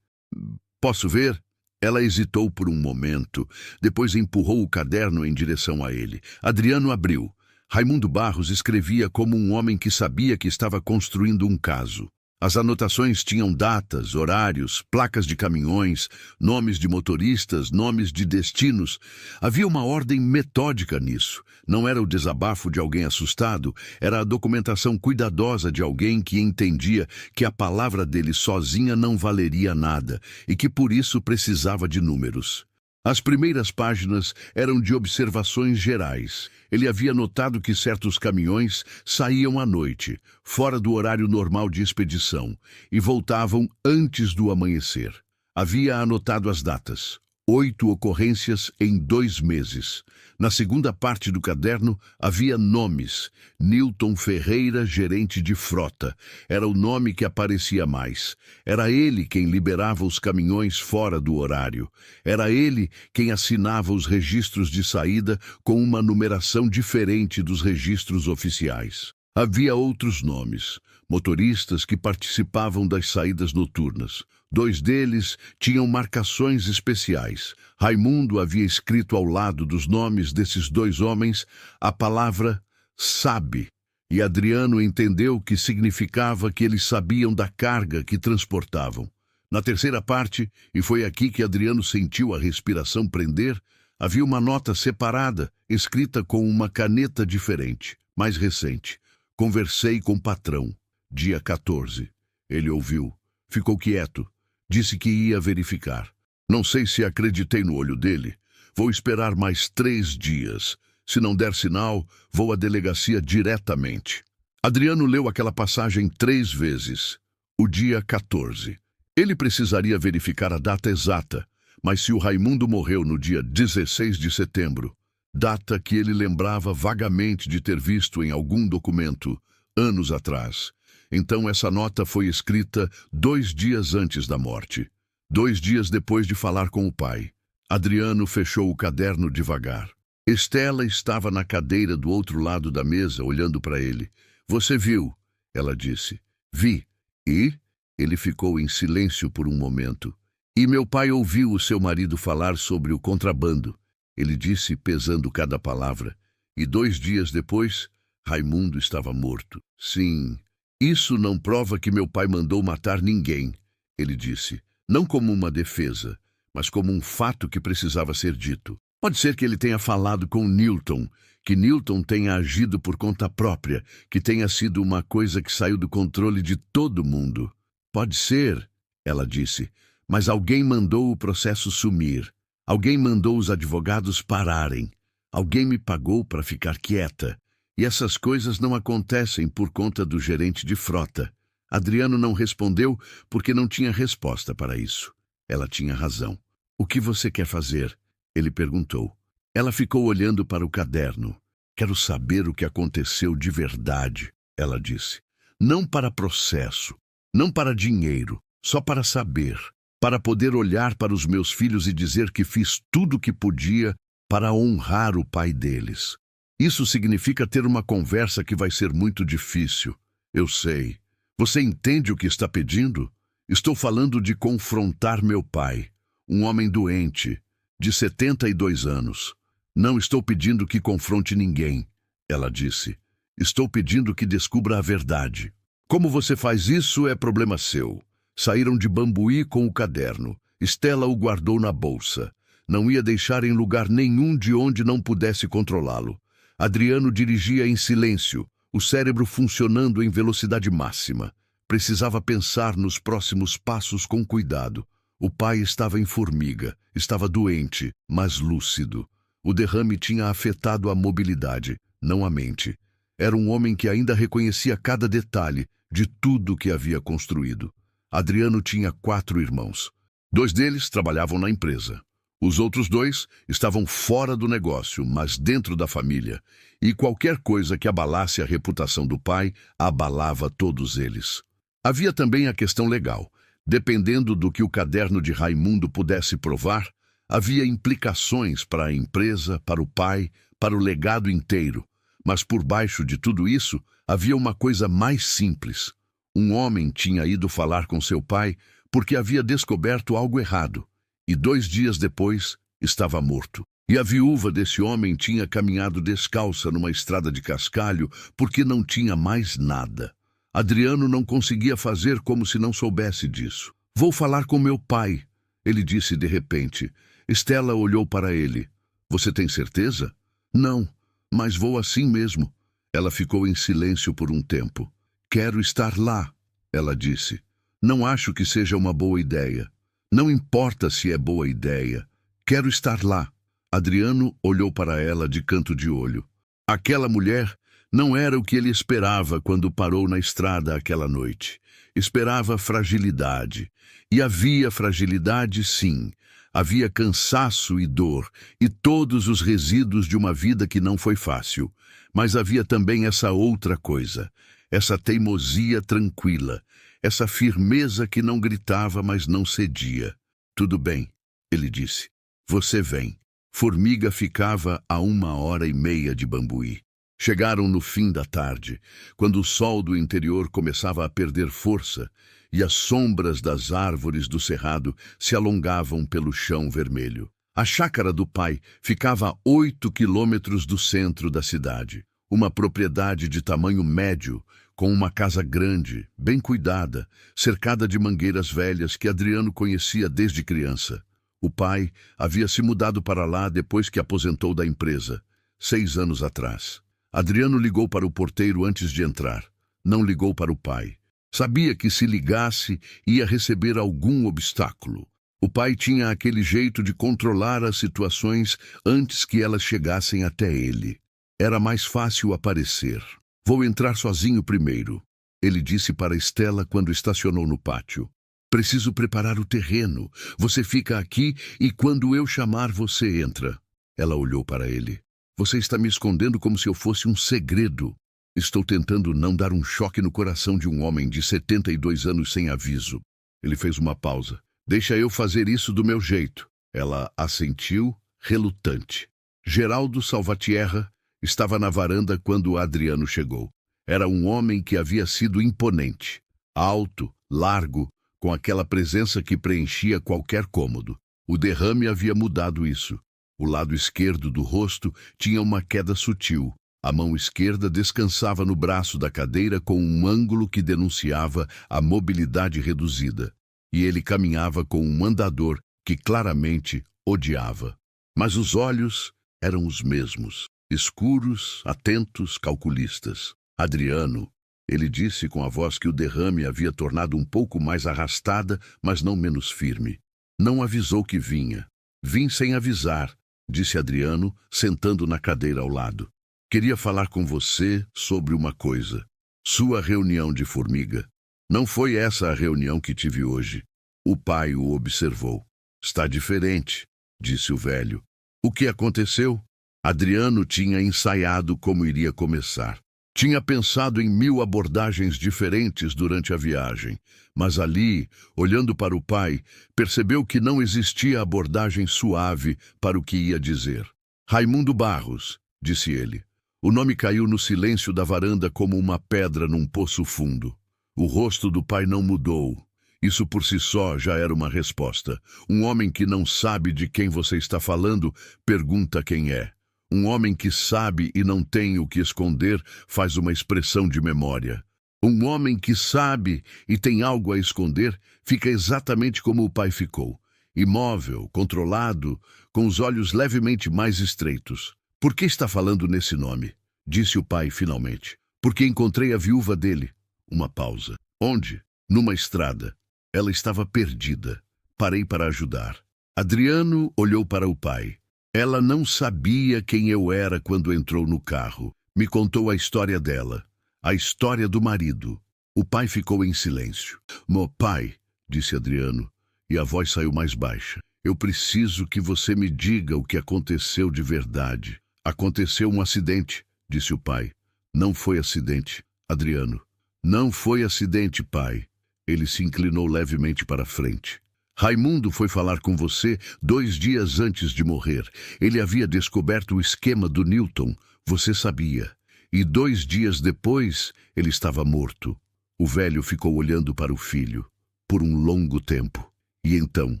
Posso ver? Ela hesitou por um momento, depois empurrou o caderno em direção a ele. Adriano abriu. Raimundo Barros escrevia como um homem que sabia que estava construindo um caso. As anotações tinham datas, horários, placas de caminhões, nomes de motoristas, nomes de destinos. Havia uma ordem metódica nisso. Não era o desabafo de alguém assustado, era a documentação cuidadosa de alguém que entendia que a palavra dele sozinha não valeria nada e que por isso precisava de números. As primeiras páginas eram de observações gerais. Ele havia notado que certos caminhões saíam à noite, fora do horário normal de expedição, e voltavam antes do amanhecer. Havia anotado as datas. 8 ocorrências em 2 meses. Na segunda parte do caderno havia nomes. Nilton Ferreira, gerente de frota. Era o nome que aparecia mais. Era ele quem liberava os caminhões fora do horário. Era ele quem assinava os registros de saída com uma numeração diferente dos registros oficiais. Havia outros nomes. Motoristas que participavam das saídas noturnas. 2 deles tinham marcações especiais. Raimundo havia escrito ao lado dos nomes desses 2 homens a palavra sabe, e Adriano entendeu que significava que eles sabiam da carga que transportavam. Na terceira parte, e foi aqui que Adriano sentiu a respiração prender, havia uma nota separada, escrita com uma caneta diferente, mais recente. Conversei com o patrão. Dia 14. Ele ouviu. Ficou quieto. Disse que ia verificar. Não sei se acreditei no olho dele. Vou esperar mais 3 dias. Se não der sinal, vou à delegacia diretamente. Adriano leu aquela passagem 3 vezes. O dia 14. Ele precisaria verificar a data exata, mas se o Raimundo morreu no dia 16 de setembro, data que ele lembrava vagamente de ter visto em algum documento, anos atrás, então essa nota foi escrita 2 dias antes da morte. 2 dias depois de falar com o pai. Adriano fechou o caderno devagar. Estela estava na cadeira do outro lado da mesa, olhando para ele. Você viu? Ela disse. Vi. E? Ele ficou em silêncio por um momento. E meu pai ouviu o seu marido falar sobre o contrabando. Ele disse, pesando cada palavra. E 2 dias depois, Raimundo estava morto. Sim, isso não prova que meu pai mandou matar ninguém, ele disse. Não como uma defesa, mas como um fato que precisava ser dito. Pode ser que ele tenha falado com Newton, que Newton tenha agido por conta própria, que tenha sido uma coisa que saiu do controle de todo mundo. Pode ser, ela disse, mas alguém mandou o processo sumir. Alguém mandou os advogados pararem. Alguém me pagou para ficar quieta. E essas coisas não acontecem por conta do gerente de frota. Adriano não respondeu porque não tinha resposta para isso. Ela tinha razão. O que você quer fazer? Ele perguntou. Ela ficou olhando para o caderno. Quero saber o que aconteceu de verdade, ela disse. Não para processo, não para dinheiro, só para saber. Para poder olhar para os meus filhos e dizer que fiz tudo o que podia para honrar o pai deles. Isso significa ter uma conversa que vai ser muito difícil. Eu sei. Você entende o que está pedindo? Estou falando de confrontar meu pai, um homem doente, de 72 anos. Não estou pedindo que confronte ninguém, ela disse. Estou pedindo que descubra a verdade. Como você faz isso é problema seu. Saíram de Bambuí com o caderno. Estela o guardou na bolsa. Não ia deixar em lugar nenhum de onde não pudesse controlá-lo. Adriano dirigia em silêncio, o cérebro funcionando em velocidade máxima. Precisava pensar nos próximos passos com cuidado. O pai estava em formiga, estava doente, mas lúcido. O derrame tinha afetado a mobilidade, não a mente. Era um homem que ainda reconhecia cada detalhe de tudo que havia construído. Adriano tinha 4 irmãos. 2 deles trabalhavam na empresa. Os outros 2 estavam fora do negócio, mas dentro da família. E qualquer coisa que abalasse a reputação do pai, abalava todos eles. Havia também a questão legal. Dependendo do que o caderno de Raimundo pudesse provar, havia implicações para a empresa, para o pai, para o legado inteiro. Mas por baixo de tudo isso, havia uma coisa mais simples. Um homem tinha ido falar com seu pai porque havia descoberto algo errado. E 2 dias depois, estava morto. E a viúva desse homem tinha caminhado descalça numa estrada de cascalho porque não tinha mais nada. Adriano não conseguia fazer como se não soubesse disso. Vou falar com meu pai, ele disse de repente. Estela olhou para ele. Você tem certeza? Não, mas vou assim mesmo. Ela ficou em silêncio por um tempo. Quero estar lá, ela disse. Não acho que seja uma boa ideia. Não importa se é boa ideia. Quero estar lá. Adriano olhou para ela de canto de olho. Aquela mulher não era o que ele esperava quando parou na estrada aquela noite. Esperava fragilidade. E havia fragilidade, sim. Havia cansaço e dor, e todos os resíduos de uma vida que não foi fácil. Mas havia também essa outra coisa, essa teimosia tranquila, essa firmeza que não gritava, mas não cedia. Tudo bem, ele disse. Você vem. Formiga ficava a 1h30 de Bambuí. Chegaram no fim da tarde, quando o sol do interior começava a perder força e as sombras das árvores do cerrado se alongavam pelo chão vermelho. A chácara do pai ficava a 8 quilômetros do centro da cidade. Uma propriedade de tamanho médio, com uma casa grande, bem cuidada, cercada de mangueiras velhas que Adriano conhecia desde criança. O pai havia se mudado para lá depois que aposentou da empresa, 6 anos atrás. Adriano ligou para o porteiro antes de entrar. Não ligou para o pai. Sabia que se ligasse, ia receber algum obstáculo. O pai tinha aquele jeito de controlar as situações antes que elas chegassem até ele. Era mais fácil aparecer. Vou entrar sozinho primeiro, ele disse para Estela quando estacionou no pátio. Preciso preparar o terreno. Você fica aqui e quando eu chamar você entra. Ela olhou para ele. Você está me escondendo como se eu fosse um segredo. Estou tentando não dar um choque no coração de um homem de 72 anos sem aviso. Ele fez uma pausa. Deixa eu fazer isso do meu jeito. Ela assentiu, relutante. Geraldo Salvatierra estava na varanda quando Adriano chegou. Era um homem que havia sido imponente, alto, largo, com aquela presença que preenchia qualquer cômodo. O derrame havia mudado isso. O lado esquerdo do rosto tinha uma queda sutil. A mão esquerda descansava no braço da cadeira com um ângulo que denunciava a mobilidade reduzida. E ele caminhava com um andador que claramente odiava. Mas os olhos eram os mesmos, escuros, atentos, calculistas. Adriano, ele disse com a voz que o derrame havia tornado um pouco mais arrastada, mas não menos firme. Não avisou que vinha. Vim sem avisar, disse Adriano, sentando na cadeira ao lado. Queria falar com você sobre uma coisa. Sua reunião de formiga. Não foi essa a reunião que tive hoje. O pai o observou. Está diferente, disse o velho. O que aconteceu? Adriano tinha ensaiado como iria começar. Tinha pensado em 1000 abordagens diferentes durante a viagem, mas ali, olhando para o pai, percebeu que não existia abordagem suave para o que ia dizer. Raimundo Barros, disse ele. O nome caiu no silêncio da varanda como uma pedra num poço fundo. O rosto do pai não mudou. Isso por si só já era uma resposta. Um homem que não sabe de quem você está falando, pergunta quem é. Um homem que sabe e não tem o que esconder faz uma expressão de memória. Um homem que sabe e tem algo a esconder fica exatamente como o pai ficou. Imóvel, controlado, com os olhos levemente mais estreitos. Por que está falando nesse nome? Disse o pai finalmente. Porque encontrei a viúva dele. Uma pausa. Onde? Numa estrada. Ela estava perdida. Parei para ajudar. Adriano olhou para o pai. Ela não sabia quem eu era quando entrou no carro. Me contou a história dela. A história do marido. O pai ficou em silêncio. Meu pai, disse Adriano, e a voz saiu mais baixa. Eu preciso que você me diga o que aconteceu de verdade. Aconteceu um acidente, disse o pai. Não foi acidente, Adriano. Não foi acidente, pai. Ele se inclinou levemente para frente. Raimundo foi falar com você 2 dias antes de morrer. Ele havia descoberto o esquema do Newton, você sabia. E 2 dias depois, ele estava morto. O velho ficou olhando para o filho, por um longo tempo. E então,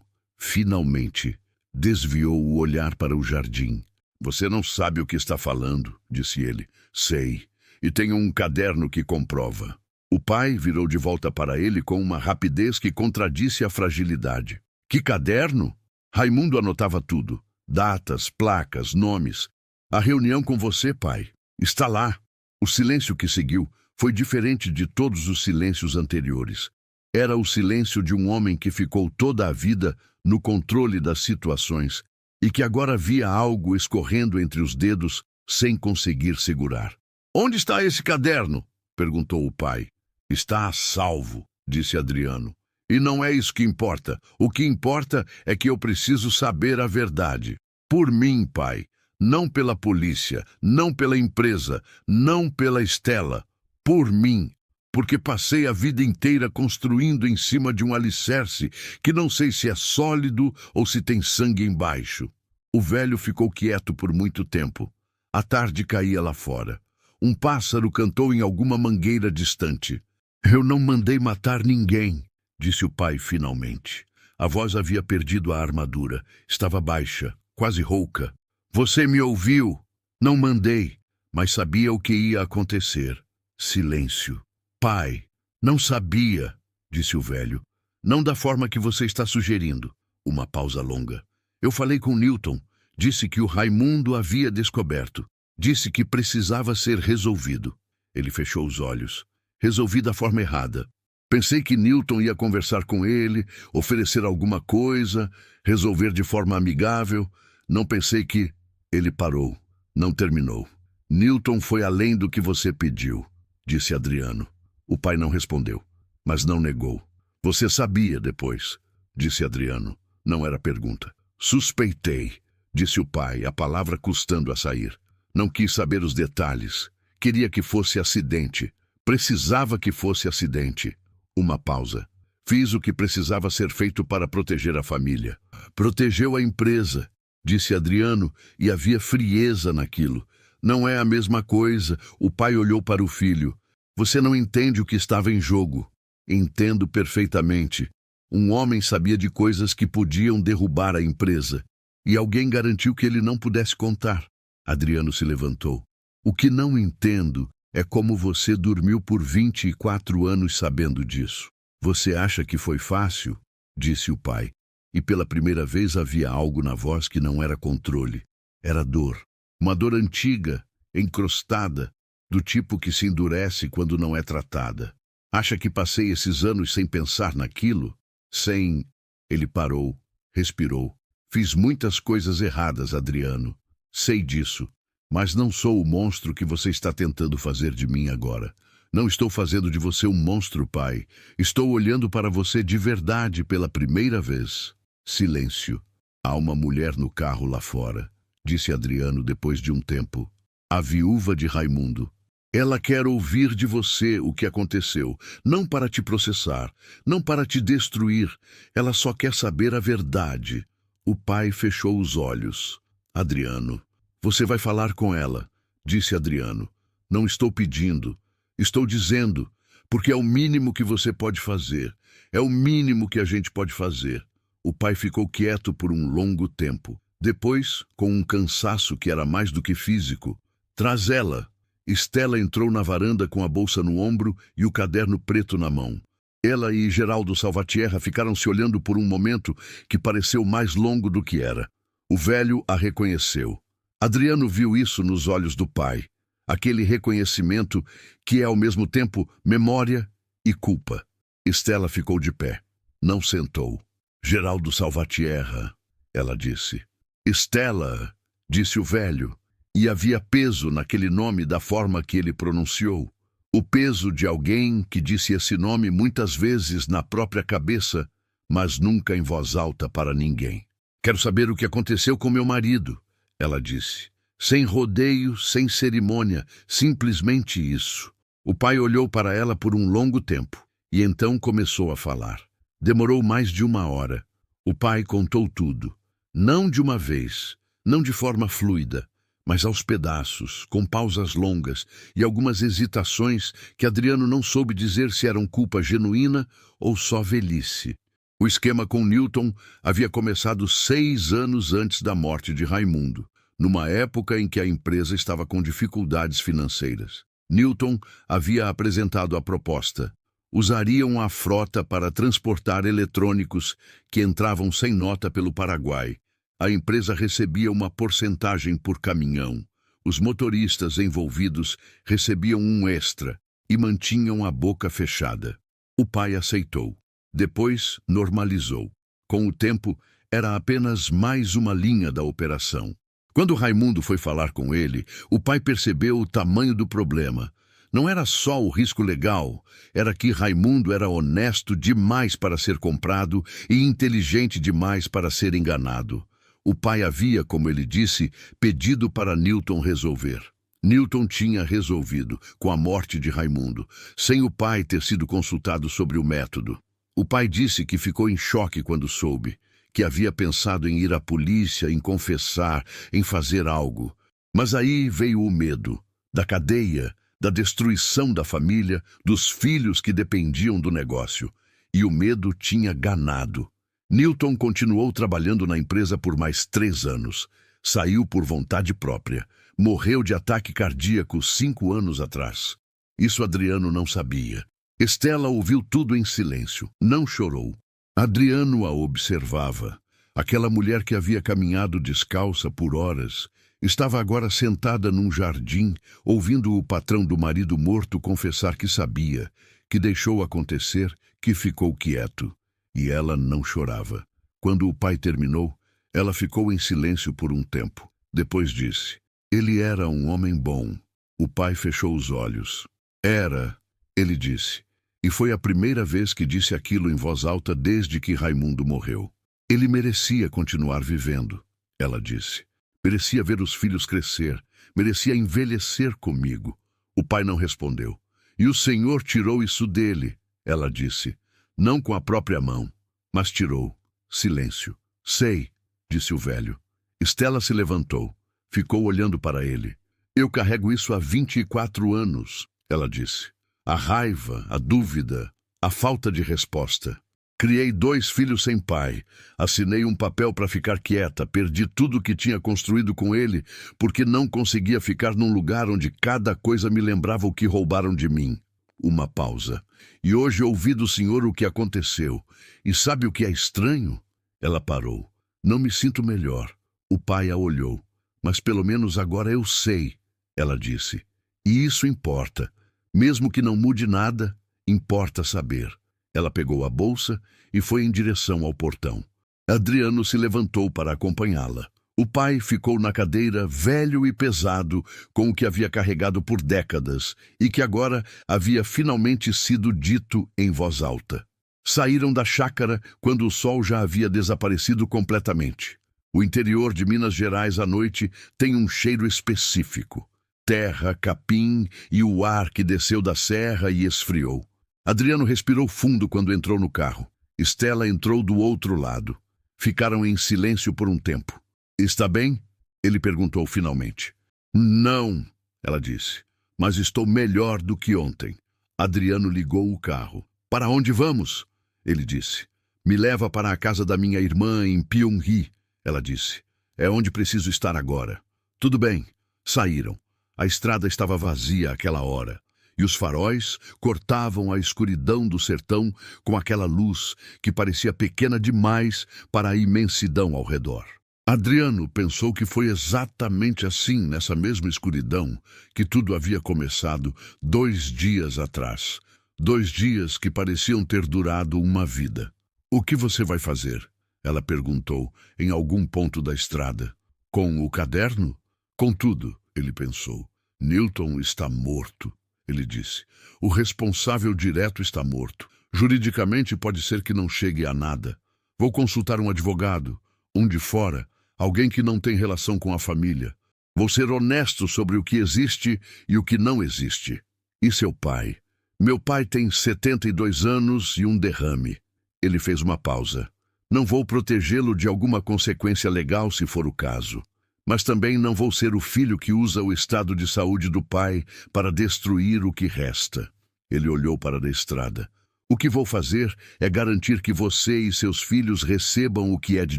finalmente, desviou o olhar para o jardim. Você não sabe o que está falando, disse ele. Sei, e tenho um caderno que comprova. O pai virou de volta para ele com uma rapidez que contradisse a fragilidade. Que caderno? Raimundo anotava tudo. Datas, placas, nomes. A reunião com você, pai. Está lá. O silêncio que seguiu foi diferente de todos os silêncios anteriores. Era o silêncio de um homem que ficou toda a vida no controle das situações e que agora via algo escorrendo entre os dedos sem conseguir segurar. Onde está esse caderno? Perguntou o pai. Está a salvo, disse Adriano. E não é isso que importa. O que importa é que eu preciso saber a verdade. Por mim, pai. Não pela polícia, não pela empresa, não pela Estela. Por mim. Porque passei a vida inteira construindo em cima de um alicerce que não sei se é sólido ou se tem sangue embaixo. O velho ficou quieto por muito tempo. A tarde caía lá fora. Um pássaro cantou em alguma mangueira distante. Eu não mandei matar ninguém, disse o pai finalmente. A voz havia perdido a armadura. Estava baixa, quase rouca. Você me ouviu? Não mandei, mas sabia o que ia acontecer. Silêncio. Pai, não sabia, disse o velho. Não da forma que você está sugerindo. Uma pausa longa. Eu falei com Newton. Disse que o Raimundo havia descoberto. Disse que precisava ser resolvido. Ele fechou os olhos. Resolvi da forma errada. Pensei que Newton ia conversar com ele, oferecer alguma coisa, resolver de forma amigável. Não pensei que... Ele parou. Não terminou. Newton foi além do que você pediu, disse Adriano. O pai não respondeu, mas não negou. Você sabia depois, disse Adriano. Não era pergunta. Suspeitei, disse o pai, a palavra custando a sair. Não quis saber os detalhes. Queria que fosse acidente. Precisava que fosse acidente. Uma pausa. Fiz o que precisava ser feito para proteger a família. Protegeu a empresa, disse Adriano, e havia frieza naquilo. Não é a mesma coisa. O pai olhou para o filho. Você não entende o que estava em jogo. Entendo perfeitamente. Um homem sabia de coisas que podiam derrubar a empresa. E alguém garantiu que ele não pudesse contar. Adriano se levantou. O que não entendo é como você dormiu por 24 anos sabendo disso. Você acha que foi fácil? Disse o pai. E pela primeira vez havia algo na voz que não era controle. Era dor. Uma dor antiga, encrostada, do tipo que se endurece quando não é tratada. Acha que passei esses anos sem pensar naquilo? Sem... Ele parou, respirou. Fiz muitas coisas erradas, Adriano. Sei disso. Mas não sou o monstro que você está tentando fazer de mim agora. Não estou fazendo de você um monstro, pai. Estou olhando para você de verdade pela primeira vez. Silêncio. Há uma mulher no carro lá fora, disse Adriano depois de um tempo. A viúva de Raimundo. Ela quer ouvir de você o que aconteceu, não para te processar, não para te destruir. Ela só quer saber a verdade. O pai fechou os olhos. Adriano, você vai falar com ela, disse Adriano. Não estou pedindo, estou dizendo, porque é o mínimo que você pode fazer. É o mínimo que a gente pode fazer. O pai ficou quieto por um longo tempo. Depois, com um cansaço que era mais do que físico, traz ela. Estela entrou na varanda com a bolsa no ombro e o caderno preto na mão. Ela e Geraldo Salvatierra ficaram se olhando por um momento que pareceu mais longo do que era. O velho a reconheceu. Adriano viu isso nos olhos do pai. Aquele reconhecimento que é ao mesmo tempo memória e culpa. Estela ficou de pé. Não sentou. Geraldo Salvatierra, ela disse. Estela, disse o velho. E havia peso naquele nome da forma que ele pronunciou. O peso de alguém que disse esse nome muitas vezes na própria cabeça, mas nunca em voz alta para ninguém. Quero saber o que aconteceu com meu marido, ela disse. Sem rodeio, sem cerimônia, simplesmente isso. O pai olhou para ela por um longo tempo e então começou a falar. Demorou mais de 1 hora. O pai contou tudo. Não de uma vez, não de forma fluida, mas aos pedaços, com pausas longas e algumas hesitações que Adriano não soube dizer se eram culpa genuína ou só velhice. O esquema com Newton havia começado 6 anos antes da morte de Raimundo, numa época em que a empresa estava com dificuldades financeiras. Newton havia apresentado a proposta. Usariam a frota para transportar eletrônicos que entravam sem nota pelo Paraguai. A empresa recebia uma porcentagem por caminhão. Os motoristas envolvidos recebiam um extra e mantinham a boca fechada. O pai aceitou. Depois, normalizou. Com o tempo, era apenas mais uma linha da operação. Quando Raimundo foi falar com ele, o pai percebeu o tamanho do problema. Não era só o risco legal, era que Raimundo era honesto demais para ser comprado e inteligente demais para ser enganado. O pai havia, como ele disse, pedido para Newton resolver. Newton tinha resolvido, com a morte de Raimundo, sem o pai ter sido consultado sobre o método. O pai disse que ficou em choque quando soube, que havia pensado em ir à polícia, em confessar, em fazer algo. Mas aí veio o medo, da cadeia, da destruição da família, dos filhos que dependiam do negócio. E o medo tinha ganado. Newton continuou trabalhando na empresa por mais 3 anos. Saiu por vontade própria. Morreu de ataque cardíaco 5 anos atrás. Isso Adriano não sabia. Estela ouviu tudo em silêncio. Não chorou. Adriano a observava. Aquela mulher que havia caminhado descalça por horas estava agora sentada num jardim, ouvindo o patrão do marido morto confessar que sabia, que deixou acontecer, que ficou quieto. E ela não chorava. Quando o pai terminou, ela ficou em silêncio por um tempo. Depois disse, ele era um homem bom. O pai fechou os olhos. Era, ele disse. E foi a primeira vez que disse aquilo em voz alta desde que Raimundo morreu. Ele merecia continuar vivendo, ela disse. Merecia ver os filhos crescer, merecia envelhecer comigo. O pai não respondeu. E o Senhor tirou isso dele, ela disse. Não com a própria mão, mas tirou. Silêncio. Sei, disse o velho. Estela se levantou. Ficou olhando para ele. Eu carrego isso há 24 anos, ela disse. A raiva, a dúvida, a falta de resposta. Criei 2 filhos sem pai. Assinei um papel para ficar quieta. Perdi tudo o que tinha construído com ele, porque não conseguia ficar num lugar onde cada coisa me lembrava o que roubaram de mim. Uma pausa. E hoje ouvi do senhor o que aconteceu. E sabe o que é estranho? Ela parou. Não me sinto melhor. O pai a olhou. Mas pelo menos agora eu sei, ela disse. E isso importa. Mesmo que não mude nada, importa saber. Ela pegou a bolsa e foi em direção ao portão. Adriano se levantou para acompanhá-la. O pai ficou na cadeira, velho e pesado, com o que havia carregado por décadas e que agora havia finalmente sido dito em voz alta. Saíram da chácara quando o sol já havia desaparecido completamente. O interior de Minas Gerais à noite tem um cheiro específico. Terra, capim e o ar que desceu da serra e esfriou. Adriano respirou fundo quando entrou no carro. Estela entrou do outro lado. Ficaram em silêncio por um tempo. Está bem? Ele perguntou finalmente. Não, ela disse, mas estou melhor do que ontem. Adriano ligou o carro. Para onde vamos? Ele disse. Me leva para a casa da minha irmã em Pyongyang, ela disse. É onde preciso estar agora. Tudo bem. Saíram. A estrada estava vazia àquela hora. E os faróis cortavam a escuridão do sertão com aquela luz que parecia pequena demais para a imensidão ao redor. Adriano pensou que foi exatamente assim, nessa mesma escuridão, que tudo havia começado 2 dias atrás. 2 dias que pareciam ter durado uma vida. O que você vai fazer? Ela perguntou, em algum ponto da estrada. Com o caderno? Com tudo, ele pensou. Newton está morto. Ele disse. O responsável direto está morto. Juridicamente pode ser que não chegue a nada. Vou consultar um advogado, um de fora, alguém que não tem relação com a família. Vou ser honesto sobre o que existe e o que não existe. E seu pai? Meu pai tem 72 anos e um derrame. Ele fez uma pausa. Não vou protegê-lo de alguma consequência legal se for o caso. Mas também não vou ser o filho que usa o estado de saúde do pai para destruir o que resta. Ele olhou para a estrada. O que vou fazer é garantir que você e seus filhos recebam o que é de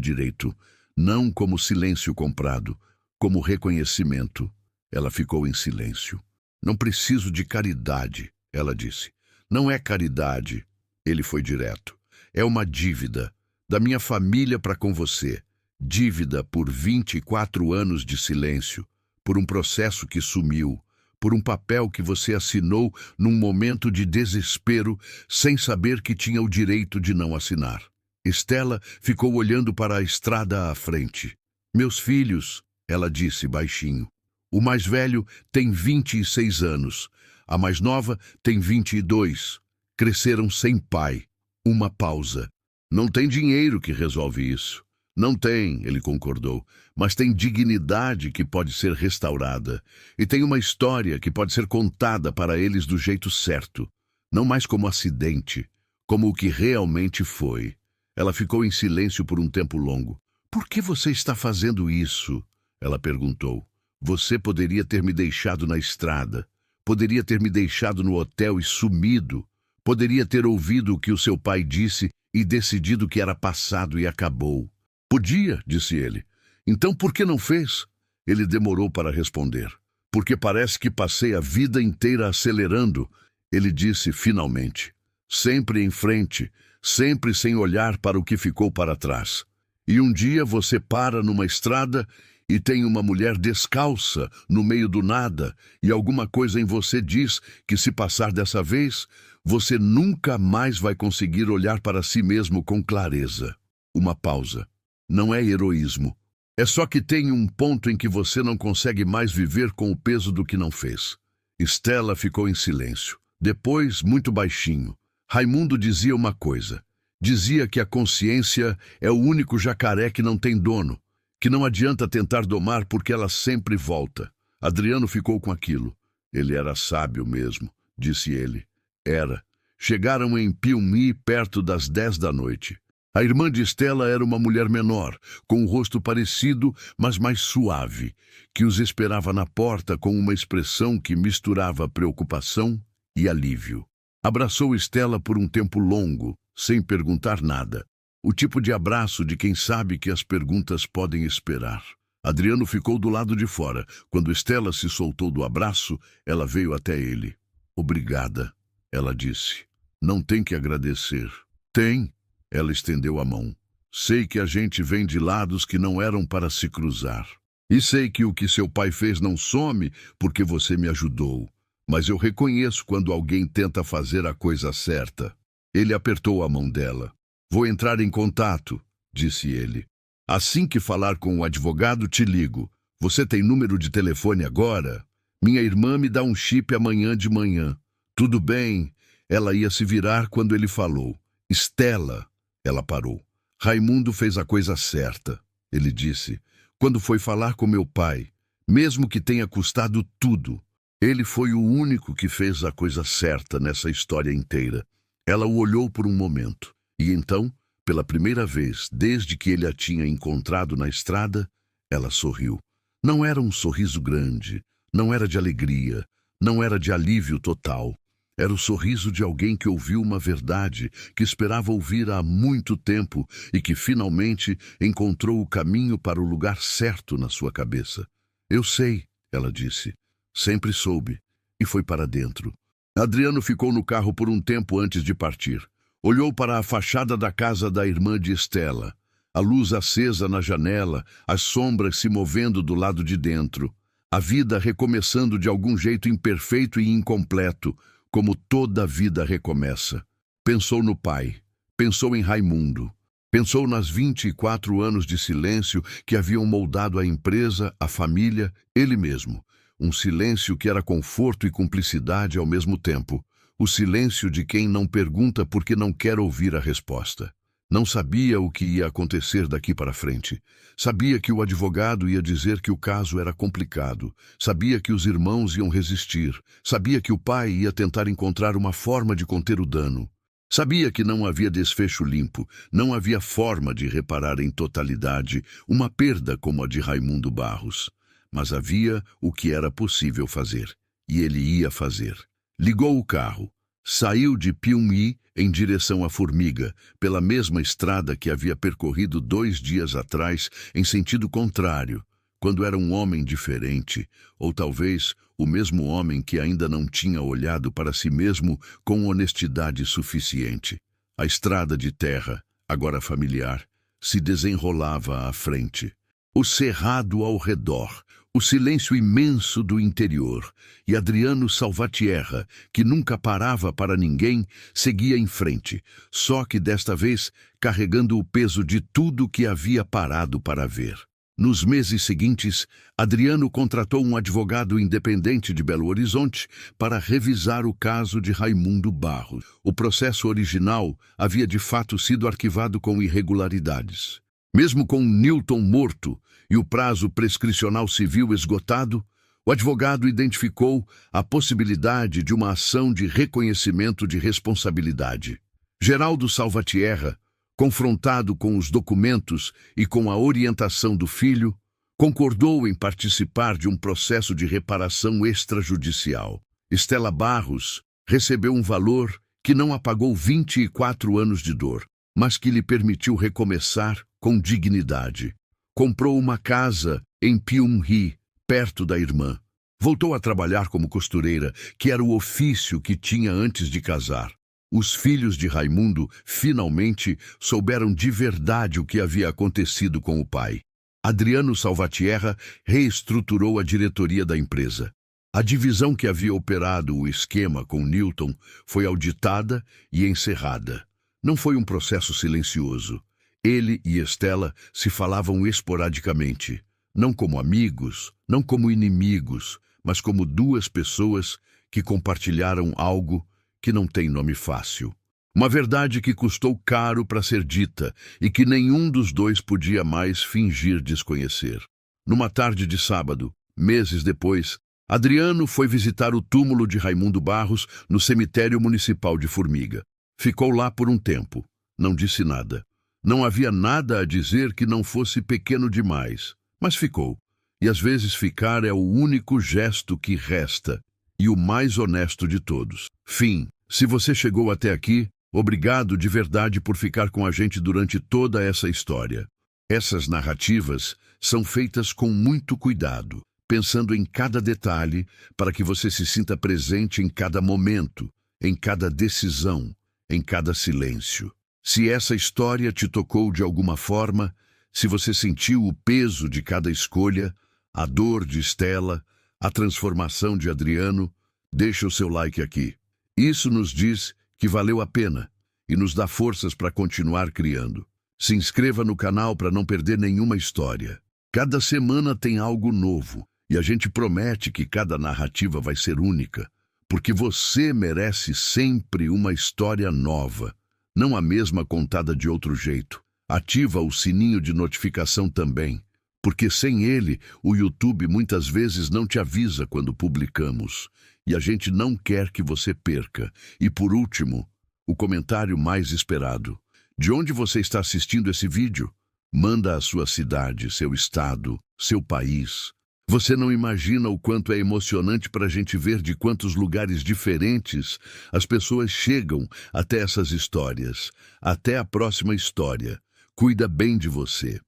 direito, não como silêncio comprado, como reconhecimento. Ela ficou em silêncio. Não preciso de caridade, ela disse. Não é caridade. Ele foi direto. É uma dívida da minha família para com você. Dívida por 24 anos de silêncio, por um processo que sumiu, por um papel que você assinou num momento de desespero, sem saber que tinha o direito de não assinar. Estela ficou olhando para a estrada à frente. Meus filhos, ela disse baixinho. O mais velho tem 26 anos, a mais nova tem 22. Cresceram sem pai. Uma pausa. Não tem dinheiro que resolve isso. Não tem, ele concordou, mas tem dignidade que pode ser restaurada. E tem uma história que pode ser contada para eles do jeito certo. Não mais como acidente, como o que realmente foi. Ela ficou em silêncio por um tempo longo. Por que você está fazendo isso? Ela perguntou. Você poderia ter me deixado na estrada. Poderia ter me deixado no hotel e sumido. Poderia ter ouvido o que o seu pai disse e decidido que era passado e acabou. Podia, disse ele. Então por que não fez? Ele demorou para responder. Porque parece que passei a vida inteira acelerando, ele disse finalmente. Sempre em frente, sempre sem olhar para o que ficou para trás. E um dia você para numa estrada e tem uma mulher descalça no meio do nada e alguma coisa em você diz que se passar dessa vez, você nunca mais vai conseguir olhar para si mesmo com clareza. Uma pausa. Não é heroísmo. É só que tem um ponto em que você não consegue mais viver com o peso do que não fez. Estela ficou em silêncio. Depois, muito baixinho, Raimundo dizia uma coisa. Dizia que a consciência é o único jacaré que não tem dono, que não adianta tentar domar porque ela sempre volta. Adriano ficou com aquilo. Ele era sábio mesmo, disse ele. Era. Chegaram em Pyongyang perto das 10 da noite. A irmã de Estela era uma mulher menor, com um rosto parecido, mas mais suave, que os esperava na porta com uma expressão que misturava preocupação e alívio. Abraçou Estela por um tempo longo, sem perguntar nada. O tipo de abraço de quem sabe que as perguntas podem esperar. Adriano ficou do lado de fora. Quando Estela se soltou do abraço, ela veio até ele. "Obrigada", ela disse. "Não tem que agradecer." "Tem." Ela estendeu a mão. "Sei que a gente vem de lados que não eram para se cruzar. E sei que o que seu pai fez não some porque você me ajudou. Mas eu reconheço quando alguém tenta fazer a coisa certa." Ele apertou a mão dela. "Vou entrar em contato", disse ele. "Assim que falar com o advogado, te ligo. Você tem número de telefone agora? Minha irmã me dá um chip amanhã de manhã." "Tudo bem." Ela ia se virar quando ele falou. "Estela." Ela parou. "Raimundo fez a coisa certa", ele disse, "quando foi falar com meu pai, mesmo que tenha custado tudo. Ele foi o único que fez a coisa certa nessa história inteira." Ela o olhou por um momento, e então, pela primeira vez desde que ele a tinha encontrado na estrada, ela sorriu. Não era um sorriso grande, não era de alegria, não era de alívio total. Era o sorriso de alguém que ouviu uma verdade que esperava ouvir há muito tempo e que finalmente encontrou o caminho para o lugar certo na sua cabeça. "Eu sei", ela disse. "Sempre soube." E foi para dentro. Adriano ficou no carro por um tempo antes de partir. Olhou para a fachada da casa da irmã de Estela. A luz acesa na janela, as sombras se movendo do lado de dentro. A vida recomeçando de algum jeito imperfeito e incompleto, como toda vida recomeça. Pensou no pai. Pensou em Raimundo. Pensou nas 24 anos de silêncio que haviam moldado a empresa, a família, ele mesmo. Um silêncio que era conforto e cumplicidade ao mesmo tempo. O silêncio de quem não pergunta porque não quer ouvir a resposta. Não sabia o que ia acontecer daqui para frente. Sabia que o advogado ia dizer que o caso era complicado. Sabia que os irmãos iam resistir. Sabia que o pai ia tentar encontrar uma forma de conter o dano. Sabia que não havia desfecho limpo, não havia forma de reparar em totalidade uma perda como a de Raimundo Barros. Mas havia o que era possível fazer, e ele ia fazer. Ligou o carro. Saiu de Piumhi em direção à Formiga, pela mesma estrada que havia percorrido 2 dias atrás, em sentido contrário, quando era um homem diferente, ou talvez o mesmo homem que ainda não tinha olhado para si mesmo com honestidade suficiente. A estrada de terra, agora familiar, se desenrolava à frente. O cerrado ao redor, o silêncio imenso do interior, e Adriano Salvatierra, que nunca parava para ninguém, seguia em frente, só que desta vez carregando o peso de tudo que havia parado para ver. Nos meses seguintes, Adriano contratou um advogado independente de Belo Horizonte para revisar o caso de Raimundo Barros. O processo original havia de fato sido arquivado com irregularidades. Mesmo com Newton morto e o prazo prescricional civil esgotado, o advogado identificou a possibilidade de uma ação de reconhecimento de responsabilidade. Geraldo Salvatierra, confrontado com os documentos e com a orientação do filho, concordou em participar de um processo de reparação extrajudicial. Estela Barros recebeu um valor que não apagou 24 anos de dor, mas que lhe permitiu recomeçar com dignidade. Comprou uma casa em Piumhi, perto da irmã. Voltou a trabalhar como costureira, que era o ofício que tinha antes de casar. Os filhos de Raimundo, finalmente, souberam de verdade o que havia acontecido com o pai. Adriano Salvatierra reestruturou a diretoria da empresa. A divisão que havia operado o esquema com Newton foi auditada e encerrada. Não foi um processo silencioso. Ele e Estela se falavam esporadicamente, não como amigos, não como inimigos, mas como duas pessoas que compartilharam algo que não tem nome fácil. Uma verdade que custou caro para ser dita e que nenhum dos dois podia mais fingir desconhecer. Numa tarde de sábado, meses depois, Adriano foi visitar o túmulo de Raimundo Barros no cemitério municipal de Formiga. Ficou lá por um tempo. Não disse nada. Não havia nada a dizer que não fosse pequeno demais, mas ficou. E às vezes ficar é o único gesto que resta, e o mais honesto de todos. Fim. Se você chegou até aqui, obrigado de verdade por ficar com a gente durante toda essa história. Essas narrativas são feitas com muito cuidado, pensando em cada detalhe para que você se sinta presente em cada momento, em cada decisão, em cada silêncio. Se essa história te tocou de alguma forma, se você sentiu o peso de cada escolha, a dor de Stella, a transformação de Adriano, deixa o seu like aqui. Isso nos diz que valeu a pena e nos dá forças para continuar criando. Se inscreva no canal para não perder nenhuma história. Cada semana tem algo novo e a gente promete que cada narrativa vai ser única, porque você merece sempre uma história nova, não a mesma contada de outro jeito. Ativa o sininho de notificação também, porque sem ele, o YouTube muitas vezes não te avisa quando publicamos, e a gente não quer que você perca. E por último, o comentário mais esperado. De onde você está assistindo esse vídeo? Manda a sua cidade, seu estado, seu país. Você não imagina o quanto é emocionante para a gente ver de quantos lugares diferentes as pessoas chegam até essas histórias. Até a próxima história. Cuida bem de você.